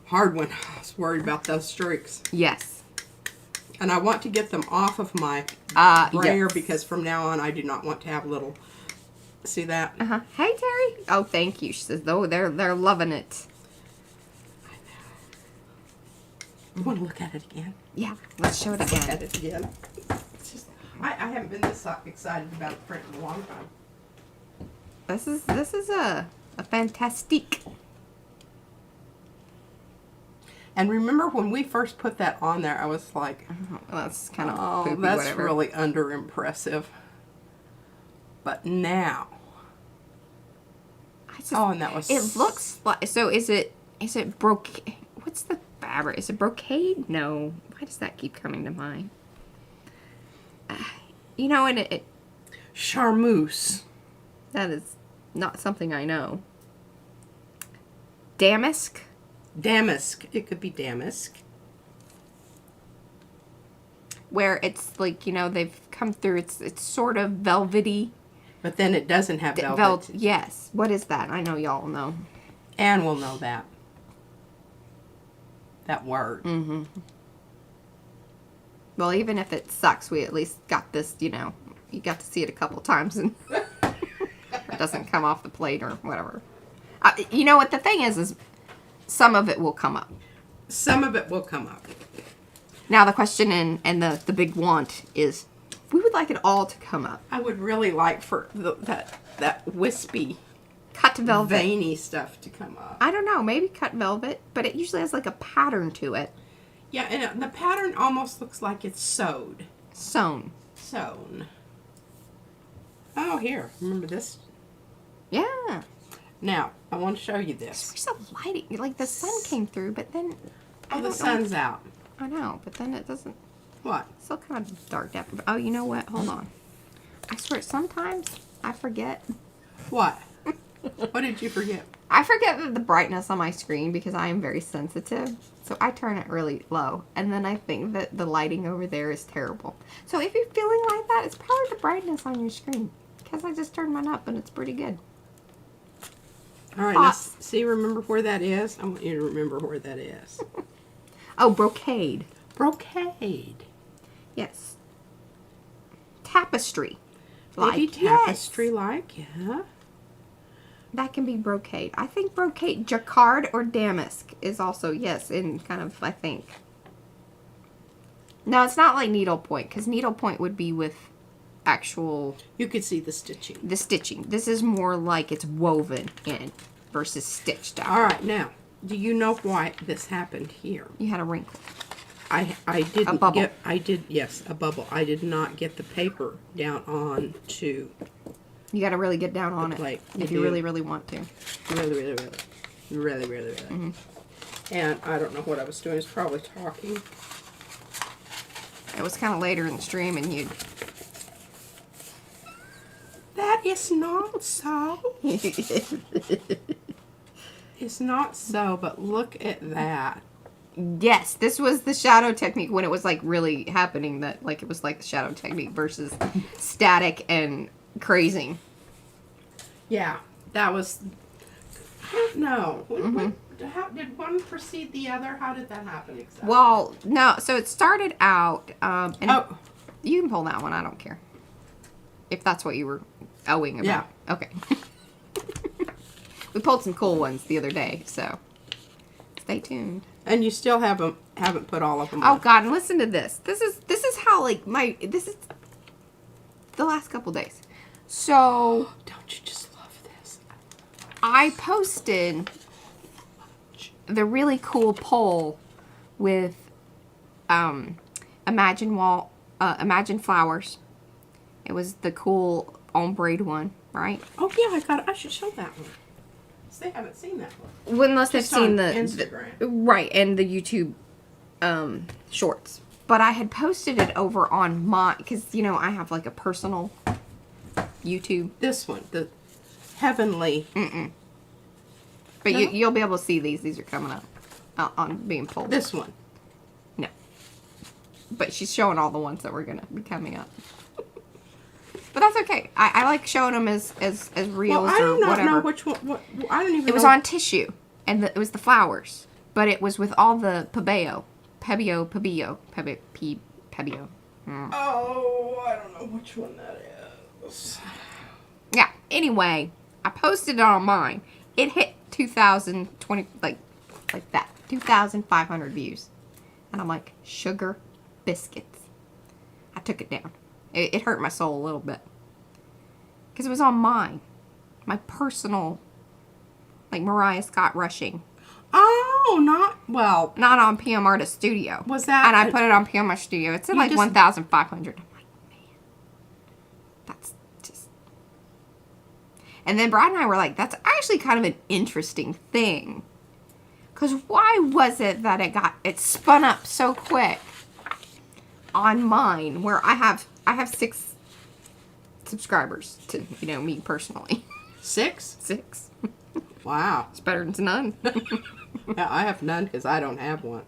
hard one. I was worried about those streaks. Yes. And I want to get them off of my brayer because from now on I do not want to have little... See that? Uh-huh. Hey, Terry. Oh, thank you. She says, oh, they're loving it. You want to look at it again? Yeah, let's show it again. Look at it again. It's just, I haven't been this excited about a print in a long time. This is a fantastique. And remember when we first put that on there, I was like, well, that's kind of poopy, that's whatever. really under impressive. But now, and that was. It looks like. So is it brocade? What's the fabric? Is it brocade? No. Why does that keep coming to mind? And it. Charmeuse. That is not something I know. Damask. Damask. It could be damask. Where it's like, they've come through, it's sort of velvety. But then it doesn't have velvet. Yes. What is that? I know y'all know. Anne will know that. That word. Mm-hmm. Well, even if it sucks, we at least got this, you got to see it a couple times and it doesn't come off the plate or whatever. You know what the thing is some of it will come up. Some of it will come up. Now the question and the big want is, we would like it all to come up. I would really like for that wispy, cut velvet, veiny stuff to come up. I don't know, maybe cut velvet, but it usually has like a pattern to it. Yeah, and the pattern almost looks like it's sewed. Sewn. Oh, here. Remember this? Yeah. Now, I want to show you this. Where's the lighting? Like the sun came through, but then Oh, the sun's out. I know, but then it doesn't. What? It's still kind of dark down. Oh, you know what? Hold on. I swear, sometimes I forget. What? What did you forget? I forget the brightness on my screen because I am very sensitive. So I turn it really low. And then I think that the lighting over there is terrible. So if you're feeling like that, it's probably the brightness on your screen. Because I just turned mine up and it's pretty good. All right, let's see, remember where that is? I want you to remember where that is. Oh, brocade. Brocade. Yes. Tapestry. Maybe tapestry-like, yeah. That can be brocade. I think brocade, jacquard or damask is also, yes, in kind of, I think. No, it's not like needlepoint, because needlepoint would be with actual... You could see the stitching. The stitching. This is more like it's woven in versus stitched out. All right, now, do you know why this happened here? You had a wrinkle. I didn't a bubble. Yes, a bubble. I did not get the paper down on to... You got to really get down on it plate. if you really, really want to. Really. And I don't know what I was doing. I was probably talking. It was kind of later in the stream and you... That is not so. It's not so, but look at that. Yes, this was the shadow technique when it was like really happening, that like it was like the shadow technique versus static and crazing. Yeah, that was... No. How did one precede the other? How did that happen exactly? Well, no, so it started out... and Oh. You can pull that one, I don't care. If that's what you were owing about. Yeah. Okay. We pulled some cool ones the other day, so stay tuned. And you still haven't put all of them Oh on. God, and listen to this. This is how like this is the last couple days. So Don't you just love this? I posted the really cool poll with Imagine Flowers. It was the cool ombre one, right? Oh yeah, I should show that one. They haven't seen that one. Well, unless they've Just seen on the Instagram. right, and the YouTube shorts. But I had posted it over on my, because you know I have like a personal YouTube. This one, the heavenly. But No? you'll be able to see these. These are coming up on being pulled. This one. No. But she's showing all the ones that were gonna be coming up. But that's okay. I like showing them as reels Well, I do or not whatever. know which one. What I don't even. It was know. on tissue, and it was the flowers, but it was with all the pebeo. Oh, I don't know which one that is. Yeah. Anyway, I posted it on mine. It hit 2,020, like that, 2,500 views, and I'm like, sugar biscuits. I took it down. It hurt my soul a little bit because it was on mine, my personal, like Mariah Scott Rushing. Oh, Not on PM Artist Studio. Was that? And I put it on PM Artist Studio. It's at like 1,500. I'm like, man, that's just. And then Brad and I were like, that's actually kind of an interesting thing. Because why was it that it spun up so quick on mine, where I have 6 subscribers to, me personally. 6? 6. Wow. It's better than none. Yeah, I have none because I don't have one.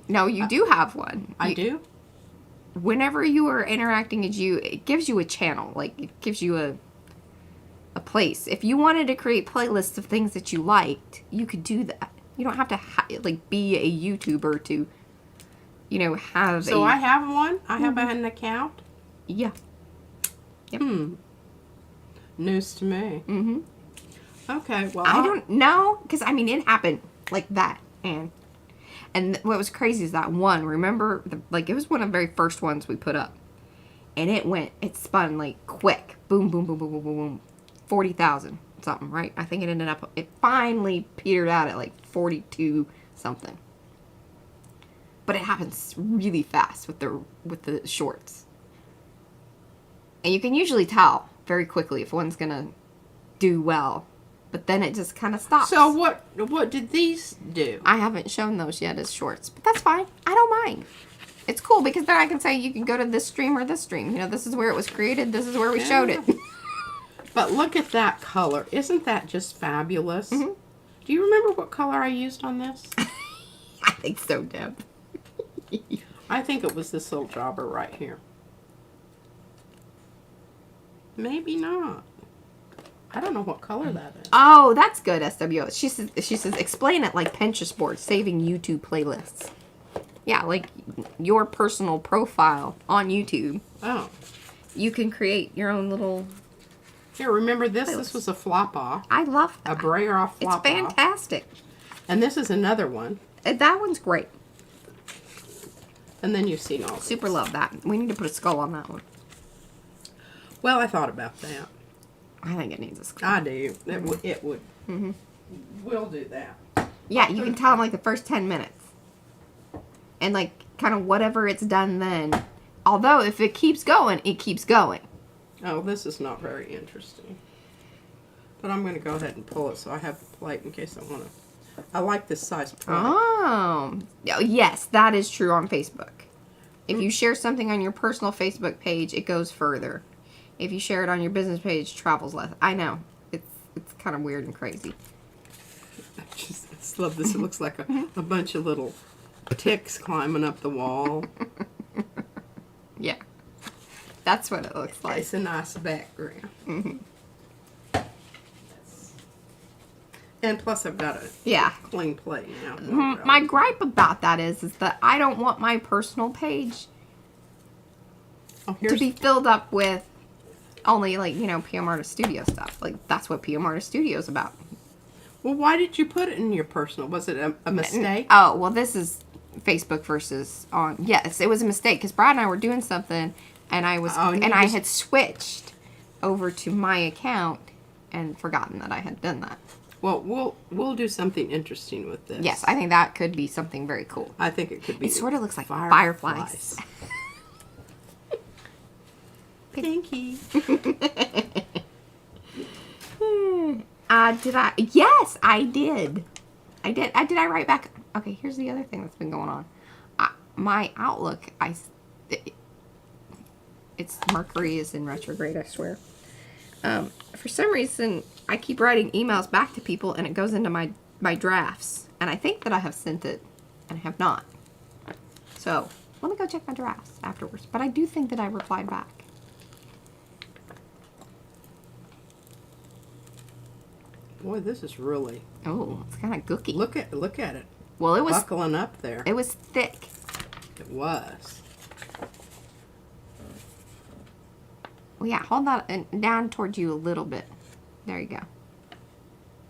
No, you do have one. I do? Whenever you are interacting as you, it gives you a channel. Like, it gives you a place. If you wanted to create playlists of things that you liked, you could do that. You don't have to, be a YouTuber to, have So I have one? I have an account? Yeah. Yep. News to me. Mm-hmm. Okay, well... I don't know, because, it happened like that. And what was crazy is that one, remember, it was one of the very first ones we put up. And it spun, quick. Boom, boom, boom, boom, boom, boom, boom. 40,000 something, right? I think it finally petered out at, 42 something. But it happens really fast with the shorts. And you can usually tell very quickly if one's going to do well. But then it just kind of stops. So what did these do? I haven't shown those yet as shorts, but that's fine. I don't mind. It's cool because then I can say you can go to this stream or this stream. You know, this is where it was created. This is where we showed it. But look at that color. Isn't that just fabulous? Mm-hmm. Do you remember what color I used on this? I think so, Deb. I think it was this little jobber right here. Maybe not. I don't know what color that is. Oh, that's good, SWO. She says, explain it like Pinterest board, saving YouTube playlists. Yeah, like your personal profile on YouTube. Oh. You can create your own little... Here, remember this? playlist. This was a flop off. I love that. A brayer off flop off. It's fantastic. And this is another one. That one's great. And then you've seen all Super these. love that. We need to put a skull on that one. Well, I thought about that. I think it needs a skull. I do. It would. Mm-hmm. We'll do that. Yeah, you can tell them like the first 10 minutes. And like kind of whatever it's done then. Although if it keeps going, it keeps going. Oh, this is not very interesting. But I'm going to go ahead and pull it so I have the plate in case I want to. I like this size plate. Oh. Yes, that is true on Facebook. If you share something on your personal Facebook page, it goes further. If you share it on your business page, it travels less. I know. It's kind of weird and crazy. I just love this. It looks like a bunch of little ticks climbing up the wall. Yeah. That's what it looks like. It's a nice background. Mm-hmm. And plus I've got a Yeah. clean plate now. My gripe about that is that I don't want my personal page Oh, to be filled up with only, like, you know, PM Artist Studio stuff. Like, that's what PM Artist Studio is about. Well, why did you put it in your personal? Was it a mistake? Oh, well, this is Facebook versus on. Yes, it was a mistake because Brad and I were doing something, and I had switched over to my account and forgotten that I had done that. Well, we'll do something interesting with this. Yes, I think that could be something very cool. I think it could be. It sort of looks like fireflies. Pinky. Did I? Yes, I did. Did I write back? Okay, here's the other thing that's been going on. My Outlook, it's Mercury is in retrograde, I swear. For some reason, I keep writing emails back to people, and it goes into my drafts. And I think that I have sent it, and I have not. So, let me go check my drafts afterwards. But I do think that I replied back. Boy, this is really. Oh, it's kind of gooky. Look at it. Well, it was buckling up there. It was thick. It was. Well, yeah, hold that down towards you a little bit. There you go.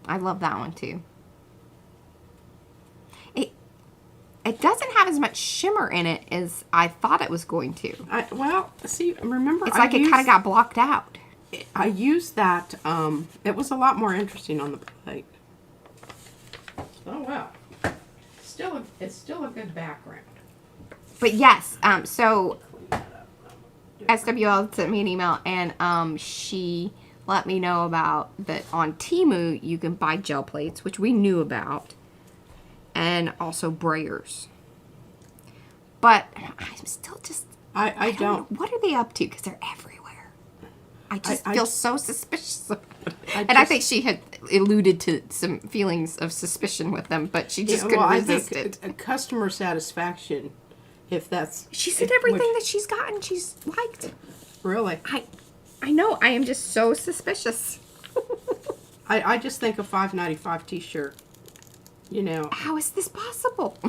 I love that one too. It doesn't have as much shimmer in it as I thought it was going to. Well, see, remember, It's like it kind of got blocked out. I used that. It was a lot more interesting on the plate. Oh well, it's still a good background. But yes, so SWL sent me an email, and she let me know about that on Temu you can buy gel plates, which we knew about, and also brayers. But I'm still just I don't know. What are they up to? Because they're everywhere. I just feel so suspicious of them. I think she had alluded to some feelings of suspicion with them, but she just couldn't resist it. Customer satisfaction, if that's... She said everything that she's gotten, she's liked. Really? I know. I am just so suspicious. I just think a $5.95 t-shirt, you know... How is this possible?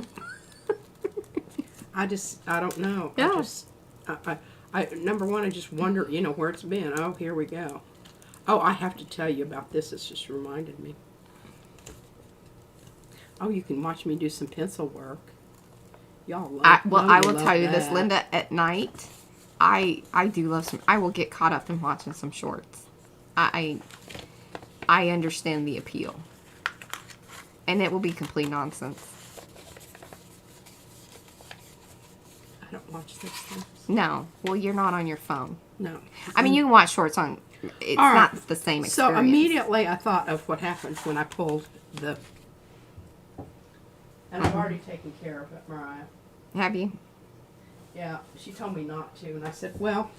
I don't know. Yeah. Number one, I just wonder, you know, where it's been. Oh, here we go. Oh, I have to tell you about this. It's just reminded me. Oh, you can watch me do some pencil work. Y'all love I will tell you that. this, Linda, at night, I do love some, I will get caught up in watching some shorts. I understand the appeal. And it will be complete nonsense. I don't watch those things. No. Well, you're not on your phone. No. I mean, you can watch shorts on it's All right. not the same experience. So immediately I thought of what happened when I pulled the... And I've already taken care of it, Mariah. Have you? Yeah, she told me not to, and I said, well,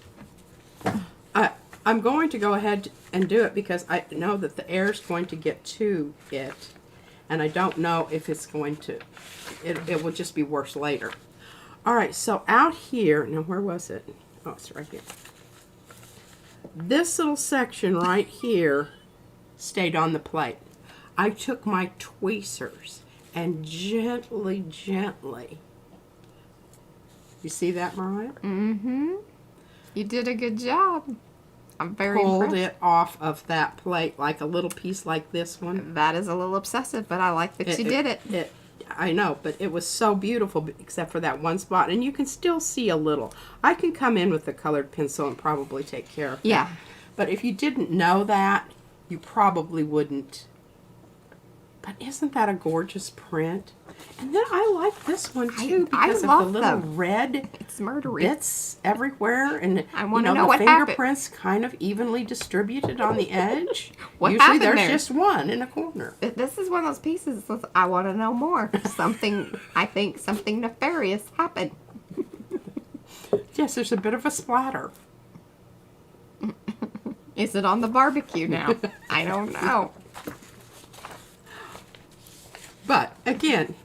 I'm going to go ahead and do it because I know that the air is going to get to it, and I don't know if it's going to, it will just be worse later. All right, so out here, now where was it? Oh, it's right here. This little section right here stayed on the plate. I took my tweezers and gently, you see that, Mariah? Mm-hmm. You did a good job. I'm very Pulled impressed. it off of that plate like a little piece like this one. That is a little obsessive, but I like that you did it. I know, but it was so beautiful except for that one spot. And you can still see a little. I can come in with the colored pencil and probably take care of that. Yeah. But if you didn't know that, you probably wouldn't. But isn't that a gorgeous print? And then I like this one too because of the little red It's murdery. bits everywhere, and I want to you know the what happened. fingerprints kind of evenly distributed on the edge. What Usually happened there's there? just one in a corner. This is one of those pieces that I want to know more. I think something nefarious happened. Yes, there's a bit of a splatter. Is it on the barbecue now? I don't know. But again,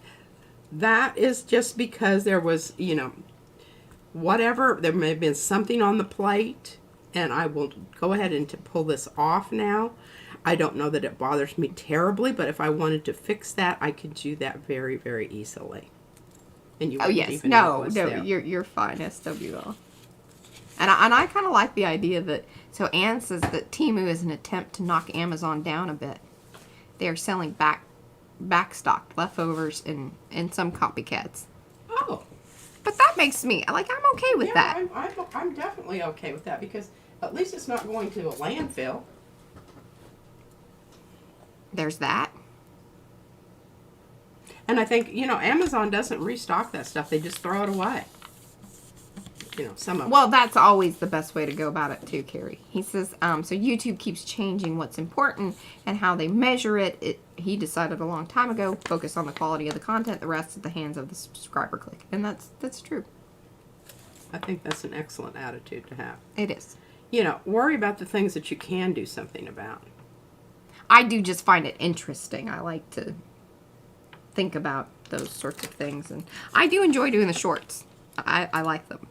that is just because there was, whatever, there may have been something on the plate, and I will go ahead and pull this off now. I don't know that it bothers me terribly, but if I wanted to fix that, I could do that very, very easily. And you wouldn't even know it was there. You're fine, SWL. And I kind of like the idea that, so Anne says that Temu is an attempt to knock Amazon down a bit. They are selling backstocked leftovers and some copycats. Oh. But that makes me, I'm okay with that. I'm definitely okay with that because at least it's not going to a landfill. There's that. And I think, Amazon doesn't restock that stuff. They just throw it away. Some of them. Well, that's always the best way to go about it too, Carrie. He says, so YouTube keeps changing what's important and how they measure it. He decided a long time ago, focus on the quality of the content, the rest at the hands of the subscriber click. And that's true. I think that's an excellent attitude to have. It is. Worry about the things that you can do something about. I do just find it interesting. I like to think about those sorts of things. And I do enjoy doing the shorts. I like them.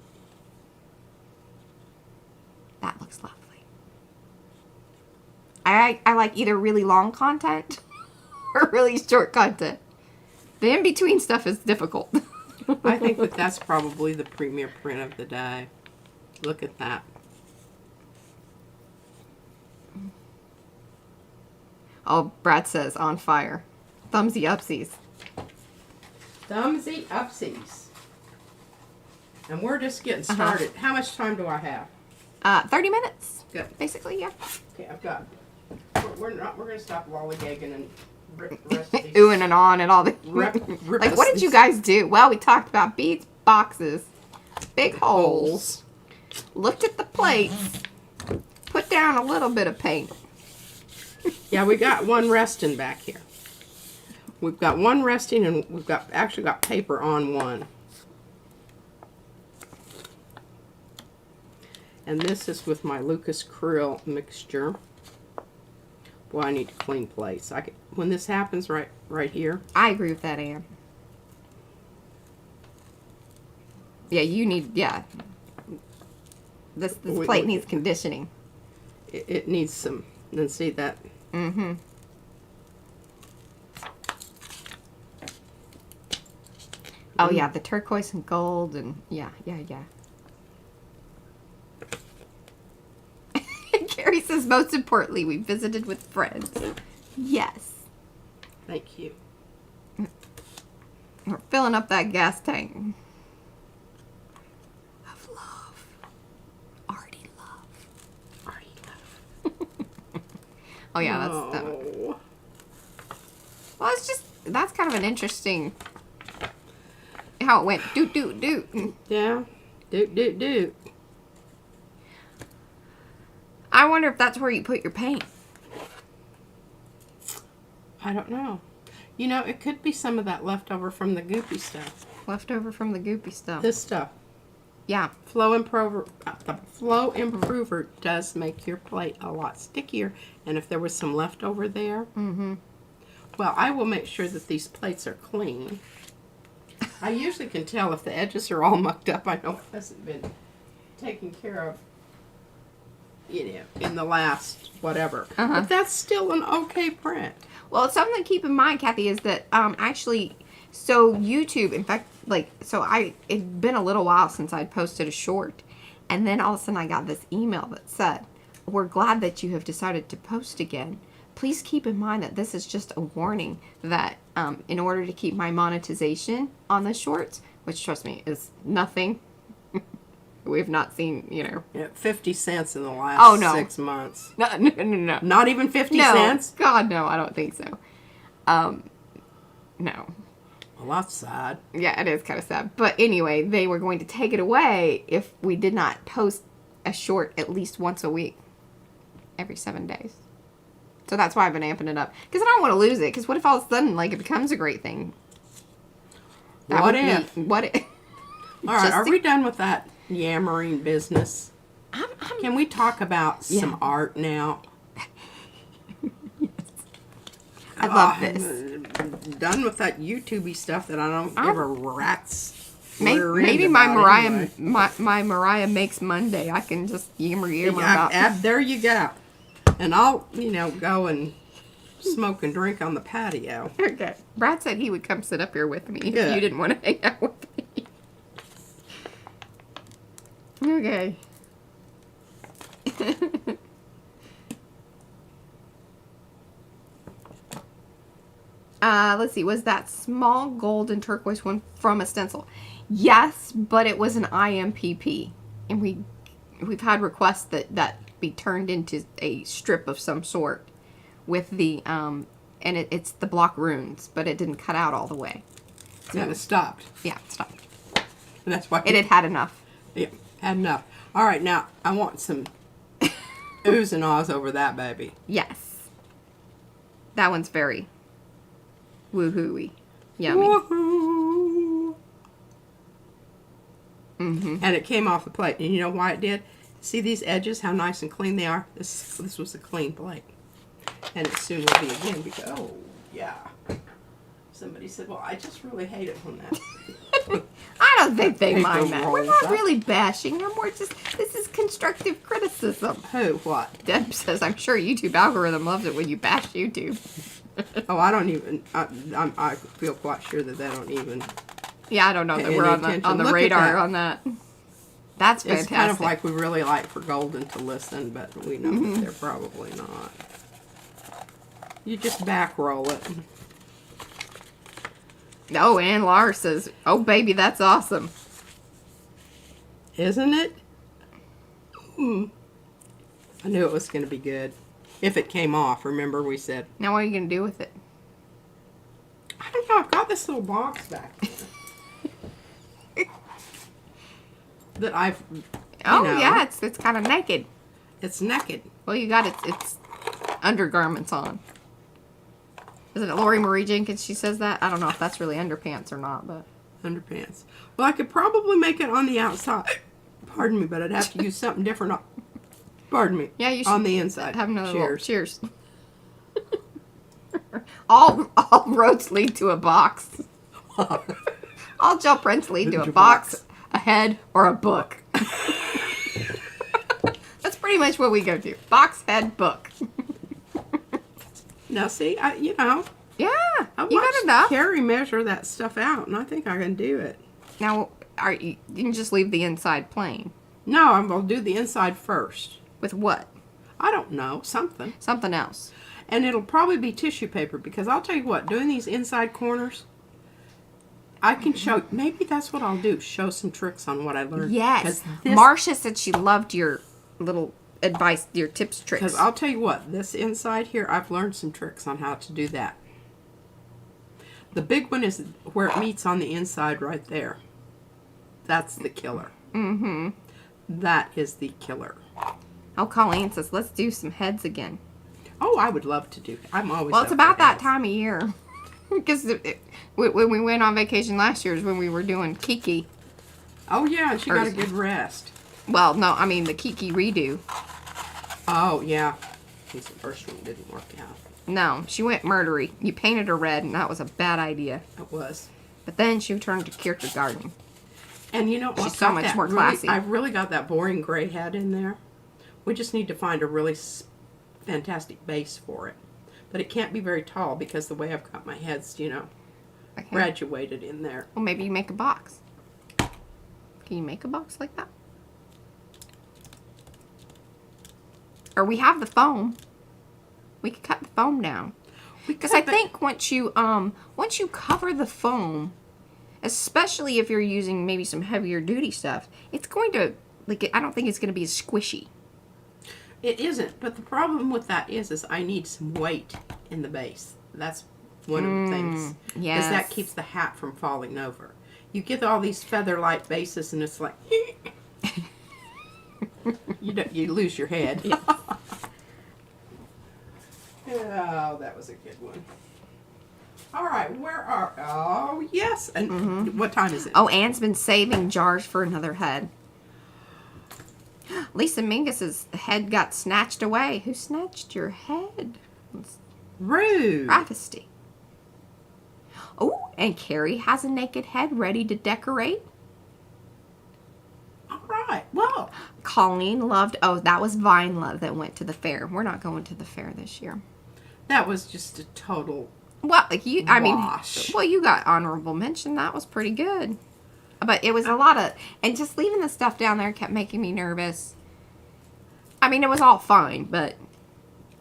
That looks lovely. I like either really long content or really short content. The in-between stuff is difficult. I think that's probably the premier print of the day. Look at that. Oh, Brad says, on fire. Thumbsy upsies. Thumbsy upsies. And we're just getting started. How much time do I have? 30 minutes. Good. Basically, yeah. Okay, I've got. We're going to stop lollygagging and rip the rest of these. Oohing and on and all the. Rip Like, what did you guys do? Well, we talked about beads, boxes, big holes, looked at the plates, put down a little bit of paint. Yeah, we got one resting back here. We've got one resting, and we've actually got paper on one. And this is with my Lucas Krill mixture. Boy, I need to clean plates. When this happens right here. I agree with that, Anne. Yeah, you need, yeah. This plate needs conditioning. It needs some, and see that. Mm-hmm. Oh, yeah, the turquoise and gold, and yeah. Carrie says, most importantly, we visited with friends. Yes. Thank you. We're filling up that gas tank. Of love. Arty love. Arty love. Oh, yeah, that's... Oh. Well, it's just... That's kind of an interesting... How it went. Doot. Yeah. Doot. I wonder if that's where you put your paint. I don't know. You know, it could be some of that leftover from the goopy stuff. Leftover from the goopy stuff. This stuff. Yeah. Flow improver does make your plate a lot stickier. And if there was some leftover there, well, I will make sure that these plates are clean. I usually can tell if the edges are all mucked up. I know it hasn't been taken care of, you know, in the last whatever. But that's still an okay print. Well, something to keep in mind, Kathy, is that actually, so YouTube, in fact, like, so it'd been a little while since I'd posted a short, and then all of a sudden I got this email that said, "We're glad that you have decided to post again. Please keep in mind that this is just a warning that in order to keep my monetization on the shorts," which, trust me, is nothing. We've not seen, you know. Yeah, 50 cents in the last 6 months. No. Not even 50 cents? God, no, I don't think so. No. Well, that's sad. Yeah, it is kind of sad. But anyway, they were going to take it away if we did not post a short at least once a week. Every 7 days. So that's why I've been amping it up. Because I don't want to lose it. Because what if all of a sudden, like, it becomes a great thing? What if? What if? All right, are we done with that yammering business? Can we talk about some art now? I love this. I'm done with that YouTubey stuff that I don't give a rat's. Maybe my Mariah, anyway. my Mariah makes Monday. I can just yammer about. There you go. And I'll, you know, go and smoke and drink on the patio. Okay. Brad said he would come sit up here with me if you didn't want to hang out with me. Okay. Let's see. Was that small gold and turquoise one from a stencil? Yes, but it was an IMPP. And we've had requests that be turned into a strip of some sort with the, and it's the block runes, but it didn't cut out all the way. So, and it stopped. Yeah, it stopped. And that's why it had enough. Yeah, had enough. All right, now I want some oohs and ahs over that baby. Yes. That one's very woohooey. Yummy. Woohoo! And it came off the plate. And you know why it did? See these edges, how nice and clean they are? This was a clean plate. And it soon will be again because, oh, yeah. Somebody said, well, I just really hate it when that. I don't think they mind that. We're not really bashing them. We're just, this is constructive criticism. Who? What? Deb says, I'm sure YouTube algorithm loves it when you bash YouTube. Oh, I don't even, I feel quite sure that they don't even. Yeah, I don't know that we're on the radar on that. That's fantastic. It's kind of like we really like for Golden to listen, but we know that they're probably not. You just back roll it. Oh, and Lars says, oh, baby, that's awesome. Isn't it? I knew it was going to be good. If it came off, remember we said. Now what are you going to do with it? I don't know. I've got this little box back there. That I've, yeah, it's kind of naked. It's naked. Well, you got its undergarments on. Isn't it Lori Marie Jenkins? She says that. I don't know if that's really underpants or not, but underpants. Well, I could probably make it on the outside. Pardon me, but I'd have to use something different. Pardon me. Yeah, you should on the inside. Have another Cheers. Cheers. all roads lead to a box. All gel prints lead to a box, a head, or a book. That's pretty much what we go to. Box, head, book. Now, see, Yeah, you got enough. Carrie measure that stuff out, and I think I can do it. Now, you can just leave the inside plain. No, I'm going to do the inside first. With what? I don't know. Something. Something else. And it'll probably be tissue paper, because I'll tell you what, doing these inside corners, I can show, maybe that's what I'll do, show some tricks on what I learned. Yes. Marcia said she loved your little advice, your tips, tricks. Because I'll tell you what, this inside here, I've learned some tricks on how to do that. The big one is where it meets on the inside right there. That's the killer. That is the killer. Oh, Colleen says, let's do some heads again. Oh, I would love to do. I'm always. Well, it's up about for that heads. time of year. Because when we went on vacation last year is when we were doing Kiki. Oh yeah, and she got a good rest. Well, no, I mean the Kiki redo. Oh yeah, because the first one didn't work out. No, she went murdery. You painted her red, and that was a bad idea. It was. But then she turned to Kierkegaard. And you know, She's so much more classy. I've really got that boring gray head in there. We just need to find a really fantastic base for it. But it can't be very tall because the way I've got my heads, you know, Okay. graduated in there. Well, maybe you make a box. Can you make a box like that? Or we have the foam. We could cut the foam down. Because I think once you cover the foam, especially if you're using maybe some heavier duty stuff, it's going to I don't think it's going to be as squishy. It isn't, but the problem with that is I need some weight in the base. That's one of the things. Yes. Because that keeps the hat from falling over. You get all these feather-light bases, and it's like you lose your head. Yeah. Oh, that was a good one. All right, oh, yes. And what time is it? Oh, Anne's been saving jars for another head. Lisa Mingus's head got snatched away. Who snatched your head? Rude. Travesty. Oh, and Carrie has a naked head ready to decorate. All right. Well, Colleen loved, that was Vine Love that went to the fair. We're not going to the fair this year. that was just a total Well, wash. You got honorable mention. That was pretty good. But it was a lot of, and just leaving the stuff down there kept making me nervous. I mean, it was all fine, but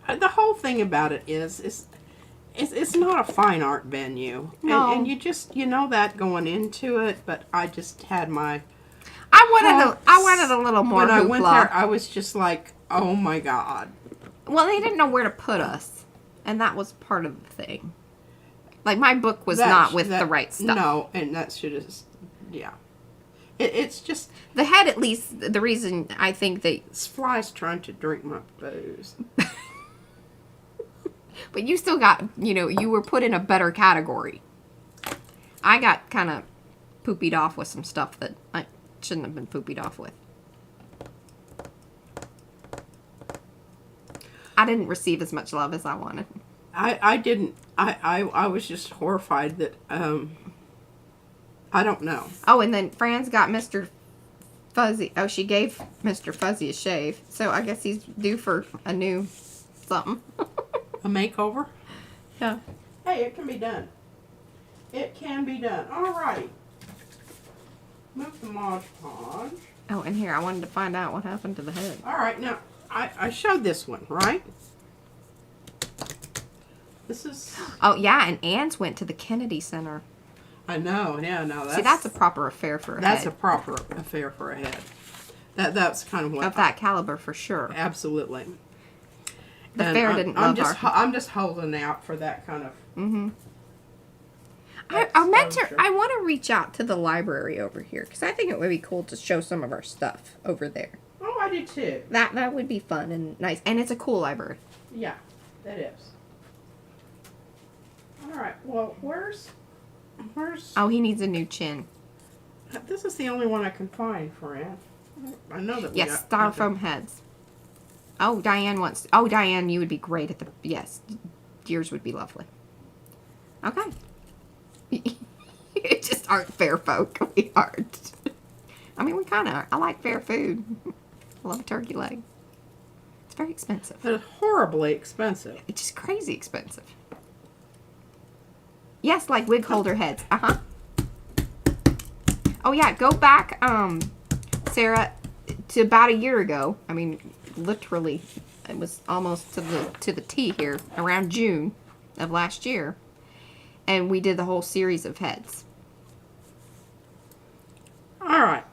The whole thing about it is it's not a fine art venue. No. And you know that going into it, but I just had my... I wanted a little more When I hoopla. went there, I was just like, oh my God. Well, they didn't know where to put us, and that was part of the thing. Like, my book was not with the right stuff. No, and that should have... Yeah. It's just... The head, at least, the reason I think This fly's trying to drink my booze. But you still got, you were put in a better category. I got kind of poopied off with some stuff that I shouldn't have been poopied off with. I didn't receive as much love as I wanted. I didn't... I was just horrified that... I don't know. Oh, and then Fran's got Mr. Fuzzy. Oh, she gave Mr. Fuzzy a shave. So I guess he's due for a new something. A makeover? Yeah. Hey, it can be done. It can be done. All right. Move the Mod Podge. Oh, and here, I wanted to find out what happened to the head. All right, now, I showed this one, right? This is... Oh, yeah, and Anne's went to the Kennedy Center. I know, yeah, no. See, that's a proper affair for a That's head. a proper affair for a head. That's kind of what... Of that caliber, for sure. Absolutely. The And fair I'm- didn't I'm love just, our... I'm just holding out for that kind of... Mm-hmm. exposure. I want to reach out to the library over here, because I think it would be cool to show some of our stuff over there. Oh, I do too. That would be fun and nice. And it's a cool library. Yeah, that is. All right, well, where's... Oh, he needs a new chin. This is the only one I can find for Anne. I know that we Yes, got... styrofoam heads. Oh, Diane wants... Oh, Diane, you would be great at the... Yes, yours would be lovely. Okay. You just aren't fair folk. We aren't. I mean, we kind of are. I like fair food. I love a turkey leg. It's very expensive. They're horribly expensive. It's just crazy expensive. Yes, like wig holder heads. Uh-huh. Oh, yeah, go back, Sarah, to about a year ago. I mean, literally, it was almost to the T here, around June of last year. And we did the whole series of heads. All right.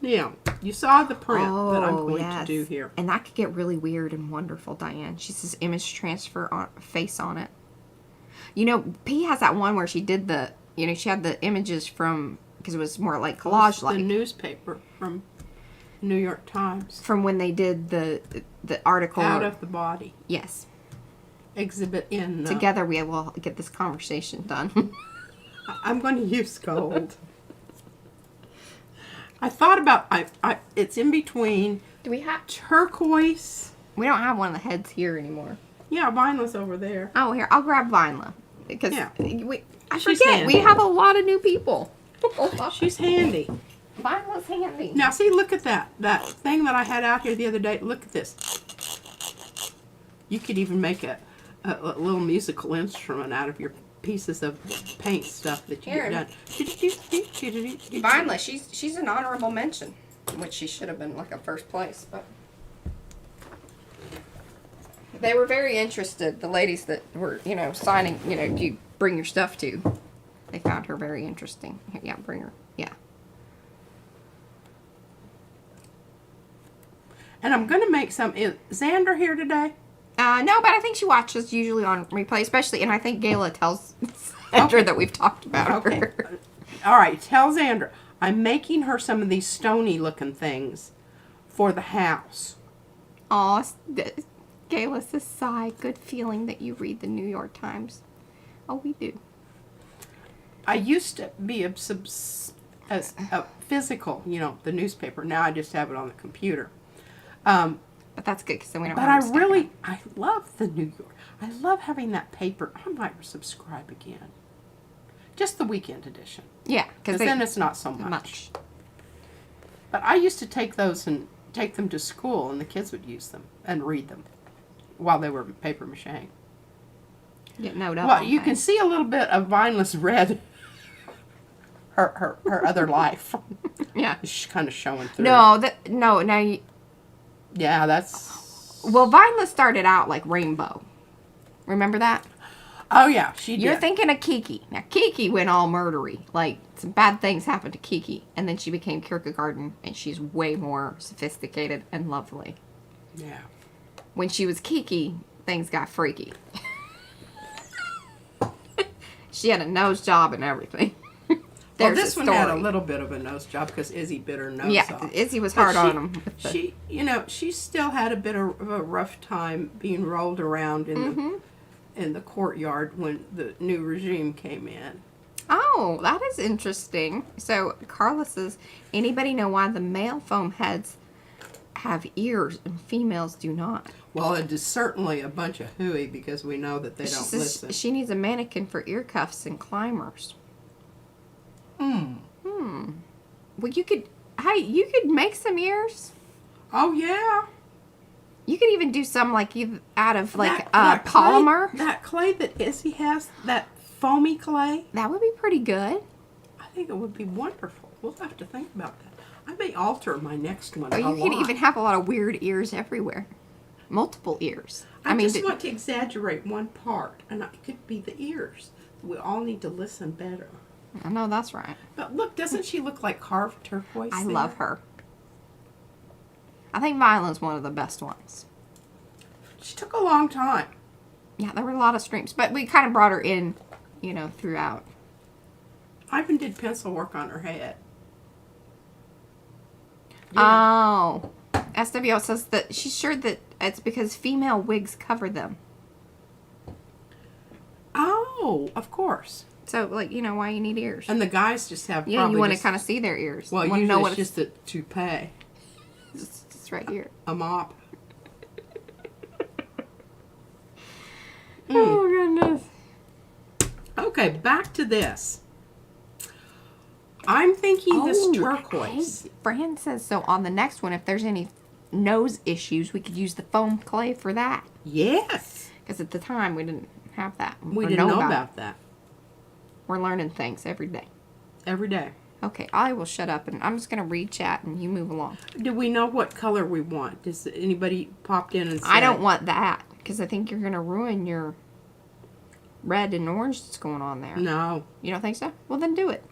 Yeah, you saw the print that I'm Oh, going yes. to do here. And that could get really weird and wonderful, Diane. She says image transfer face on it. You know, P has that one where she did she had the images from, because it was more like collage-like. The newspaper from... New York Times. From when they did the article. Out of the body. Yes. Exhibit in. Together we will get this conversation done. I'm going to use gold. I thought about, it's in between Do we have... turquoise. We don't have one of the heads here anymore. Yeah, Vinela's over there. Oh, here. I'll grab Vinela. Because Yeah. I She's forget. handy. We have a lot of new people. She's handy. Vinela's handy. Now, see, look at that. That thing that I had out here the other day. Look at this. You could even make a little musical instrument out of your pieces of paint stuff that you Here. get done. Vinela, she's an honorable mention. Which she should have been like a first place, but... They were very interested, the ladies that were, signing, you bring your stuff to. They found her very interesting. Here, yeah, bring her. Yeah. And I'm going to make some. Is Xander here today? No, but I think she watches usually on replay, especially, and I think Gayla tells Xander that we've talked about Okay. her. All right, tell Xander. I'm making her some of these stony looking things for the house. Aw, Gayla says, sigh, good feeling that you read the New York Times. Oh, we do. I used to be a physical, the newspaper. Now I just have it on the computer. But that's good, because then we don't But have to stack it up. I love the New York. I love having that paper. I might subscribe again. Just the weekend edition. Yeah, Because then it's not so much. But I used to take those and take them to school, and the kids would use them and read them while they were paper mache. Get note up Well, on you can things. see a little bit of Vineless red. Her other life. Yeah. She's kind of showing through. No, now you... Yeah, that's... Well, Vinela started out like Rainbow. Remember that? Oh, yeah, she did. You're thinking of Kiki. Now, Kiki went all murdery. Like, some bad things happened to Kiki. And then she became Kierkegaard, and she's way more sophisticated and lovely. Yeah. When she was Kiki, things got freaky. She had a nose job and everything. Well, There's this a one had a story. little bit of a nose job because Izzy bit her nose Yeah, off. Izzy was But hard on him. with the- She still had a bit of a rough time being rolled around in the courtyard when the new regime came in. Oh, that is interesting. So, Carla says, anybody know why the male foam heads have ears and females do not? Well, it is certainly a bunch of hooey because we know that they She don't says listen. she needs a mannequin for ear cuffs and climbers. Well, you could make some ears. Oh, yeah. You could even do some out of That polymer. That clay that Izzy has, that foamy clay, That would be pretty good. I think it would be wonderful. We'll have to think about that. I may alter my next one Or a you could lot. even have a lot of weird ears everywhere. Multiple ears. I just want to exaggerate one part, and it could be the ears. We all need to listen better. I know that's right. But look, doesn't she look like carved turquoise? I there? love her. I think Violin's one of the best ones. She took a long time. Yeah, there were a lot of streams, but we kind of brought her in, throughout. I even did pencil work on her head. Oh. SWO says that she's sure that it's because female wigs cover them. Oh, of course. So, why you need ears. And the guys just have Yeah, probably you want to just- kind of see their ears. Well, you want usually to know what it's just a toupee, it's just right here. a mop. Oh, goodness. Okay, back to this. I'm thinking this turquoise. Hey, Fran says so on the next one, if there's any nose issues, we could use the foam clay for that. Yes. Because at the time, we didn't have that. We or didn't know it. about that. We're learning things every day. Every day. Okay, I will shut up, and I'm just going to read chat, and you move along. Do we know what color we want? Does anybody popped in and said? I don't want that, because I think you're going to ruin your red and orange that's going on there. No. You don't think so? Well, then do it.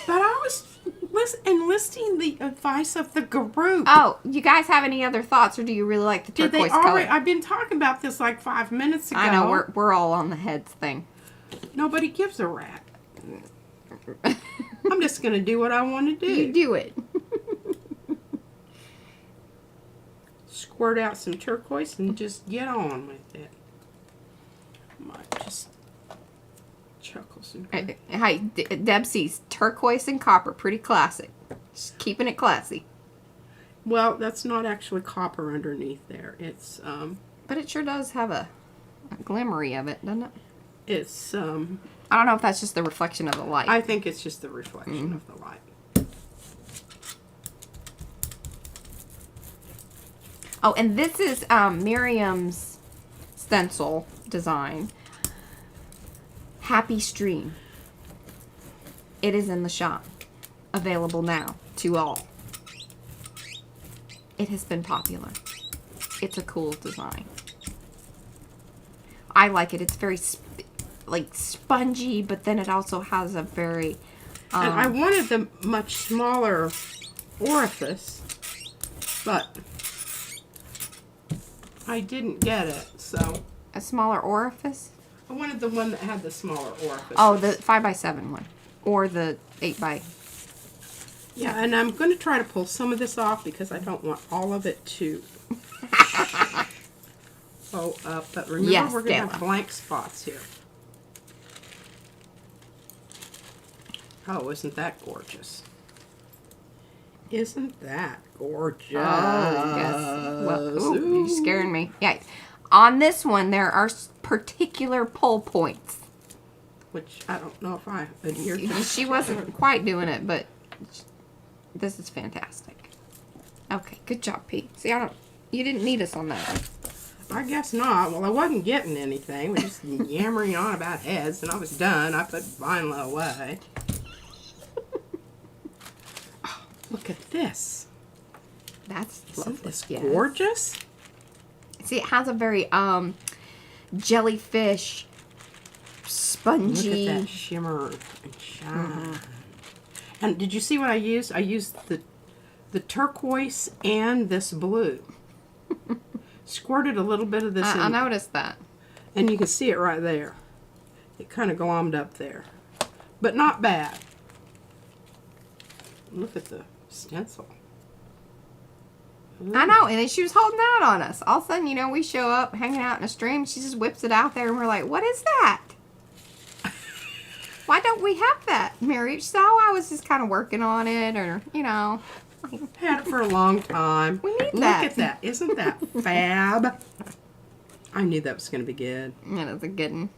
But I was enlisting the advice of the group. Oh, you guys have any other thoughts, or do you really like the Did turquoise they already? color? I've been talking about this like 5 minutes ago. I know, we're all on the heads thing. Nobody gives a rat. I'm just going to do what I want to do. You do it. squirt out some turquoise and just get on with it. Might just chuckle some. Hi, Deb sees turquoise and copper. Pretty classic. Just keeping it classy. Well, that's not actually copper underneath there. It's But it sure does have a glimmery of it, doesn't it? It's I don't know if that's just the reflection of the light. I think it's just the reflection of the light. Oh, and this is Miriam's stencil design. Happy Stream. It is in the shop. Available now to all. It has been popular. It's a cool design. I like it. It's very spongy, but then it also has a very... and I wanted the much smaller orifice, but I didn't get it, so... A smaller orifice? I wanted the one that had the smaller orifice. Oh, the 5x7 one. Or the 8x... Yeah, and I'm going to try to pull some of this off because I don't want all of it to go up. But remember, Yes, we're going to Della. have blank spots here. Oh, isn't that gorgeous? Isn't that gorgeous? Oh, yes. Well, ooh, you're scaring me. Yeah. On this one, there are particular pull points. Which I don't know if I adhere to. She wasn't quite doing it, but this is fantastic. Okay, good job, Pete. See, you didn't need us on that one. I guess not. Well, I wasn't getting anything. We're just yammering on about heads, and I was done. I put vinyl away. Oh, look at this. That's Isn't lovely. this Yes. gorgeous? See, it has a very jellyfish, spongy. Look at that shimmer and shine. And did you see what I used? I used the turquoise and this blue. Squirted a little bit of this I in, noticed that. and you can see it right there. It kind of glommed up there, but not bad. Look at the stencil. I know, and then she was holding out on us. All of a sudden, we show up, hanging out in a stream, she just whips it out there, and we're like, what is that? Why don't we have that, Mary? She said, oh, I was just kind of working on it, or, Had it for a long time. We need Look that. at that. Isn't that fab? I knew that was going to be good. That is a good one.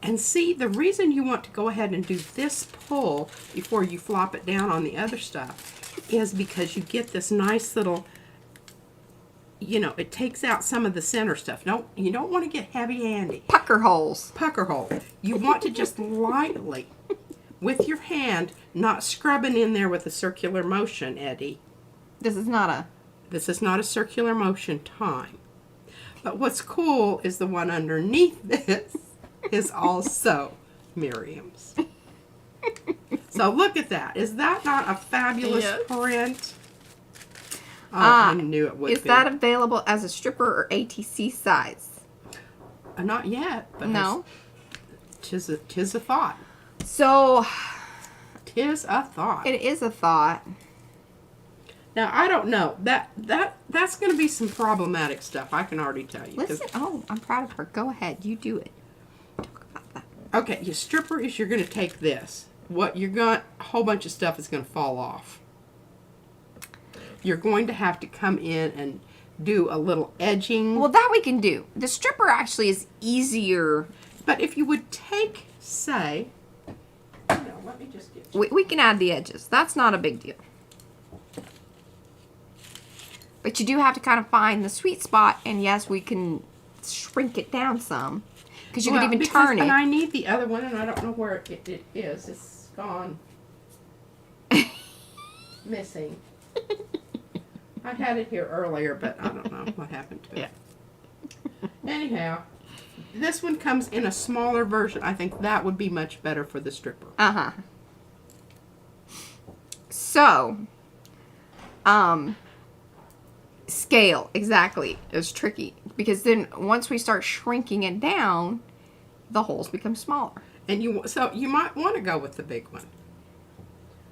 And see, the reason you want to go ahead and do this pull before you flop it down on the other stuff is because you get this nice little, it takes out some of the center stuff. You don't want to get heavy-handed. Pucker holes. Pucker hole. You want to just lightly, with your hand, not scrubbing in there with a circular motion, Eddie. This is not a circular motion time. But what's cool is the one underneath this is also Miriam's. So look at that. Is that not a fabulous print? Oh, I knew it would be. Is that available as a stripper or ATC size? Not yet. But No. Tis a thought. So, Tis a thought. it is a thought. Now, I don't know. That's going to be some problematic stuff. I can already tell you. 'Cause- Listen, I'm proud of her. Go ahead. You do it. Talk about that. Okay, your stripper is you're going to take this. What you're going, a whole bunch of stuff is going to fall off. You're going to have to come in and do a little edging. Well, that we can do. The stripper actually is easier. But if you would take, say, let me just get. We can add the edges. That's not a big deal. But you do have to kind of find the sweet spot. And yes, we can shrink it down some. Because you can even turn it. And I need the other one, and I don't know where it is. It's gone. Missing. I had it here earlier, but I don't know what happened to it. Yeah. Anyhow, this one comes in a smaller version. I think that would be much better for the stripper. Uh-huh. So, scale, exactly, is tricky. Because then once we start shrinking it down, the holes become smaller. And so you might want to go with the big one.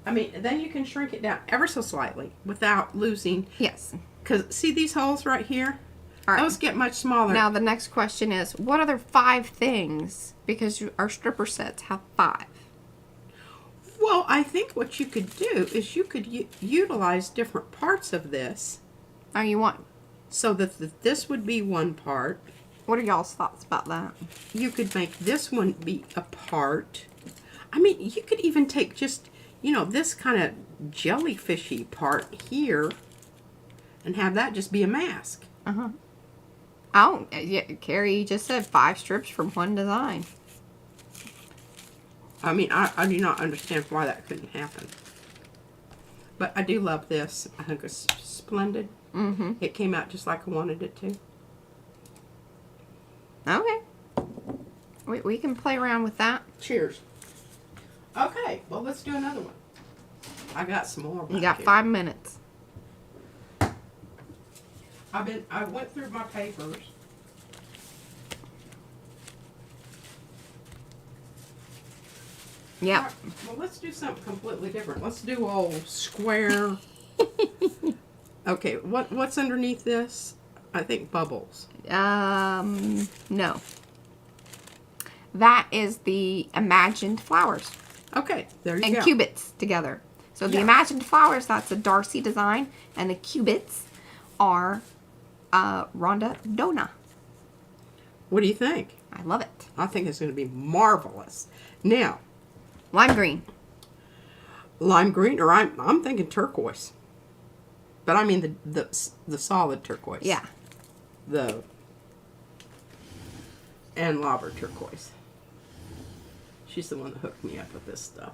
I mean, then you can shrink it down ever so slightly without losing. Yes. Because see these holes right here? All right. Those get much smaller. Now the next question is, what other 5 things? Because our stripper sets have 5. Well, I think what you could do is you could utilize different parts of this. Oh, you want? So that this would be one part. What are y'all's thoughts about that? You could make this one be a part. I mean, you could even take just, this kind of jellyfishy part here and have that just be a mask. Uh-huh. Oh, yeah, Carrie just said 5 strips from one design. I mean, I do not understand why that couldn't happen. But I do love this. I think it's splendid. Mm-hmm. It came out just like I wanted it to. Okay. We can play around with that. Cheers. Okay, well, let's do another one. I got some more. You got 5 minutes. I went through my papers. Yep. Right, well, let's do something completely different. Let's do old square. Okay, what's underneath this? I think bubbles. No. That is the imagined flowers. Okay, there you And go. cubits together. So the Yeah. imagined flowers, that's a Darcy design, and the cubits are Rhonda Dona. What do you think? I love it. I think it's going to be marvelous. Now, Lime green. lime green, or I'm thinking turquoise. But I mean the solid turquoise. Yeah. And Lauber turquoise. She's the one that hooked me up with this stuff.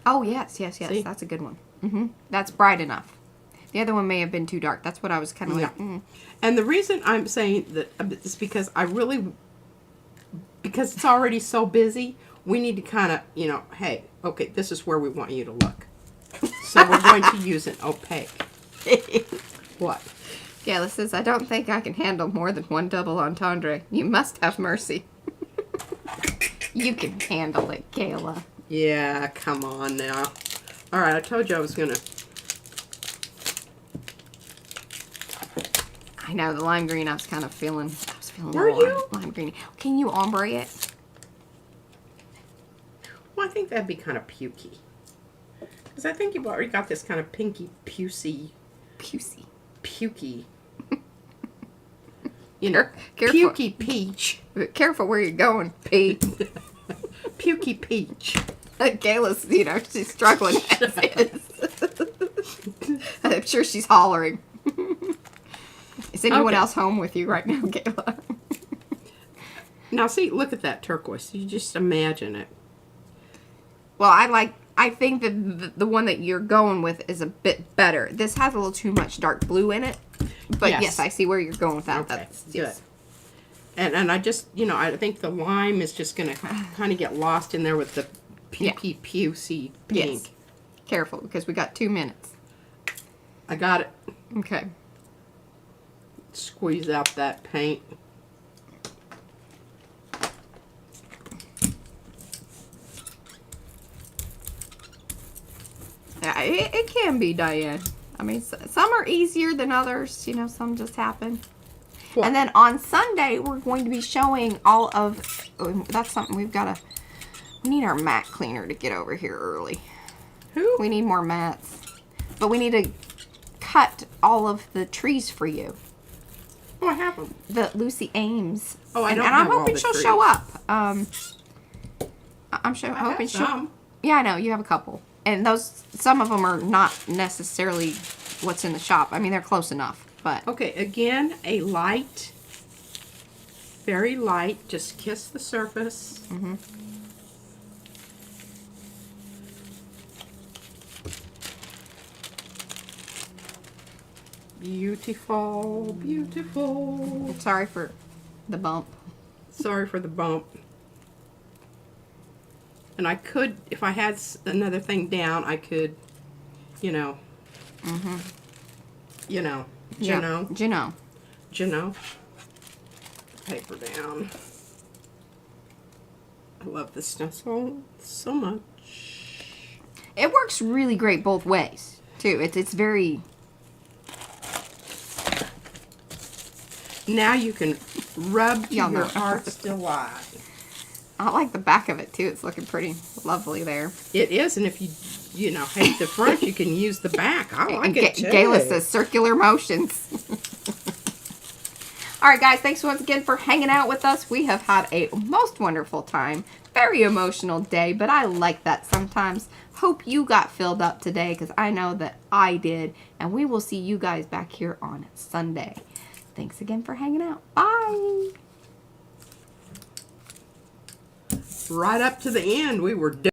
Oh, yes. See? That's a good one. Mm-hmm. That's bright enough. The other one may have been too dark. That's what I was kind of like, And the reason I'm saying that is because because it's already so busy, we need to kind of, hey, okay, this is where we want you to look. So we're going to use an opaque. What? Gayla says, I don't think I can handle more than one double entendre. You must have mercy. You can handle it, Gayla. Yeah, come on now. All right, I told you I was going to. I know, the lime green I was feeling Were a little you? lime green. Can you ombre it? Well, I think that'd be kind of pukey. Because I think you've already got this kind of pinky, Pusey. pukey. Careful. Pukey peach. Careful where you're going, Pete. Pukey peach. Gayla's, she's struggling. I'm sure she's hollering. Is anyone Okay. else home with you right now, Gayla? Now, see, look at that turquoise. You just imagine it. Well, I think that the one that you're going with is a bit better. This has a little too much dark blue in it. But yes, I see where you're going with that. Okay, That's good. yes. And I just, I think the lime is just going to kind of get lost in there with the pusey pink. Yes. Careful, because we got 2 minutes. I got it. Okay. Squeeze out that paint. Yeah, it can be, Diane. I mean, some are easier than others. Some just happen. What? And then on Sunday, we're going to be showing all of... that's something we've got to... We need our mat cleaner to get over here early. Who? We need more mats. But we need to cut all of the trees for you. Oh, I have them. The Lucy Ames. Oh, I and, don't and have I'm all hoping the she'll trees. show up. I'm I hoping have she'll... some. Yeah, I know. You have a couple. And some of them are not necessarily what's in the shop. I mean, they're close enough, but... Okay, again, a light, very light, just kiss the surface. Mm-hmm. Beautiful, beautiful. Sorry for the bump. Sorry for the bump. And I could, if I had another thing down, I could, Mm-hmm. Paper down. I love this stencil so much. It works really great both ways, too. It's very... Now you can rub to Y'all your know. heart's delight. I like the back of it too. It's looking pretty lovely there. It is, and if you know, hate the front, you can use the back. I like it too. Gayla says circular motions. All right, guys, thanks once again for hanging out with us. We have had a most wonderful time. Very emotional day, but I like that sometimes. Hope you got filled up today because I know that I did. And we will see you guys back here on Sunday. Thanks again for hanging out. Bye. Right up to the end, we were done.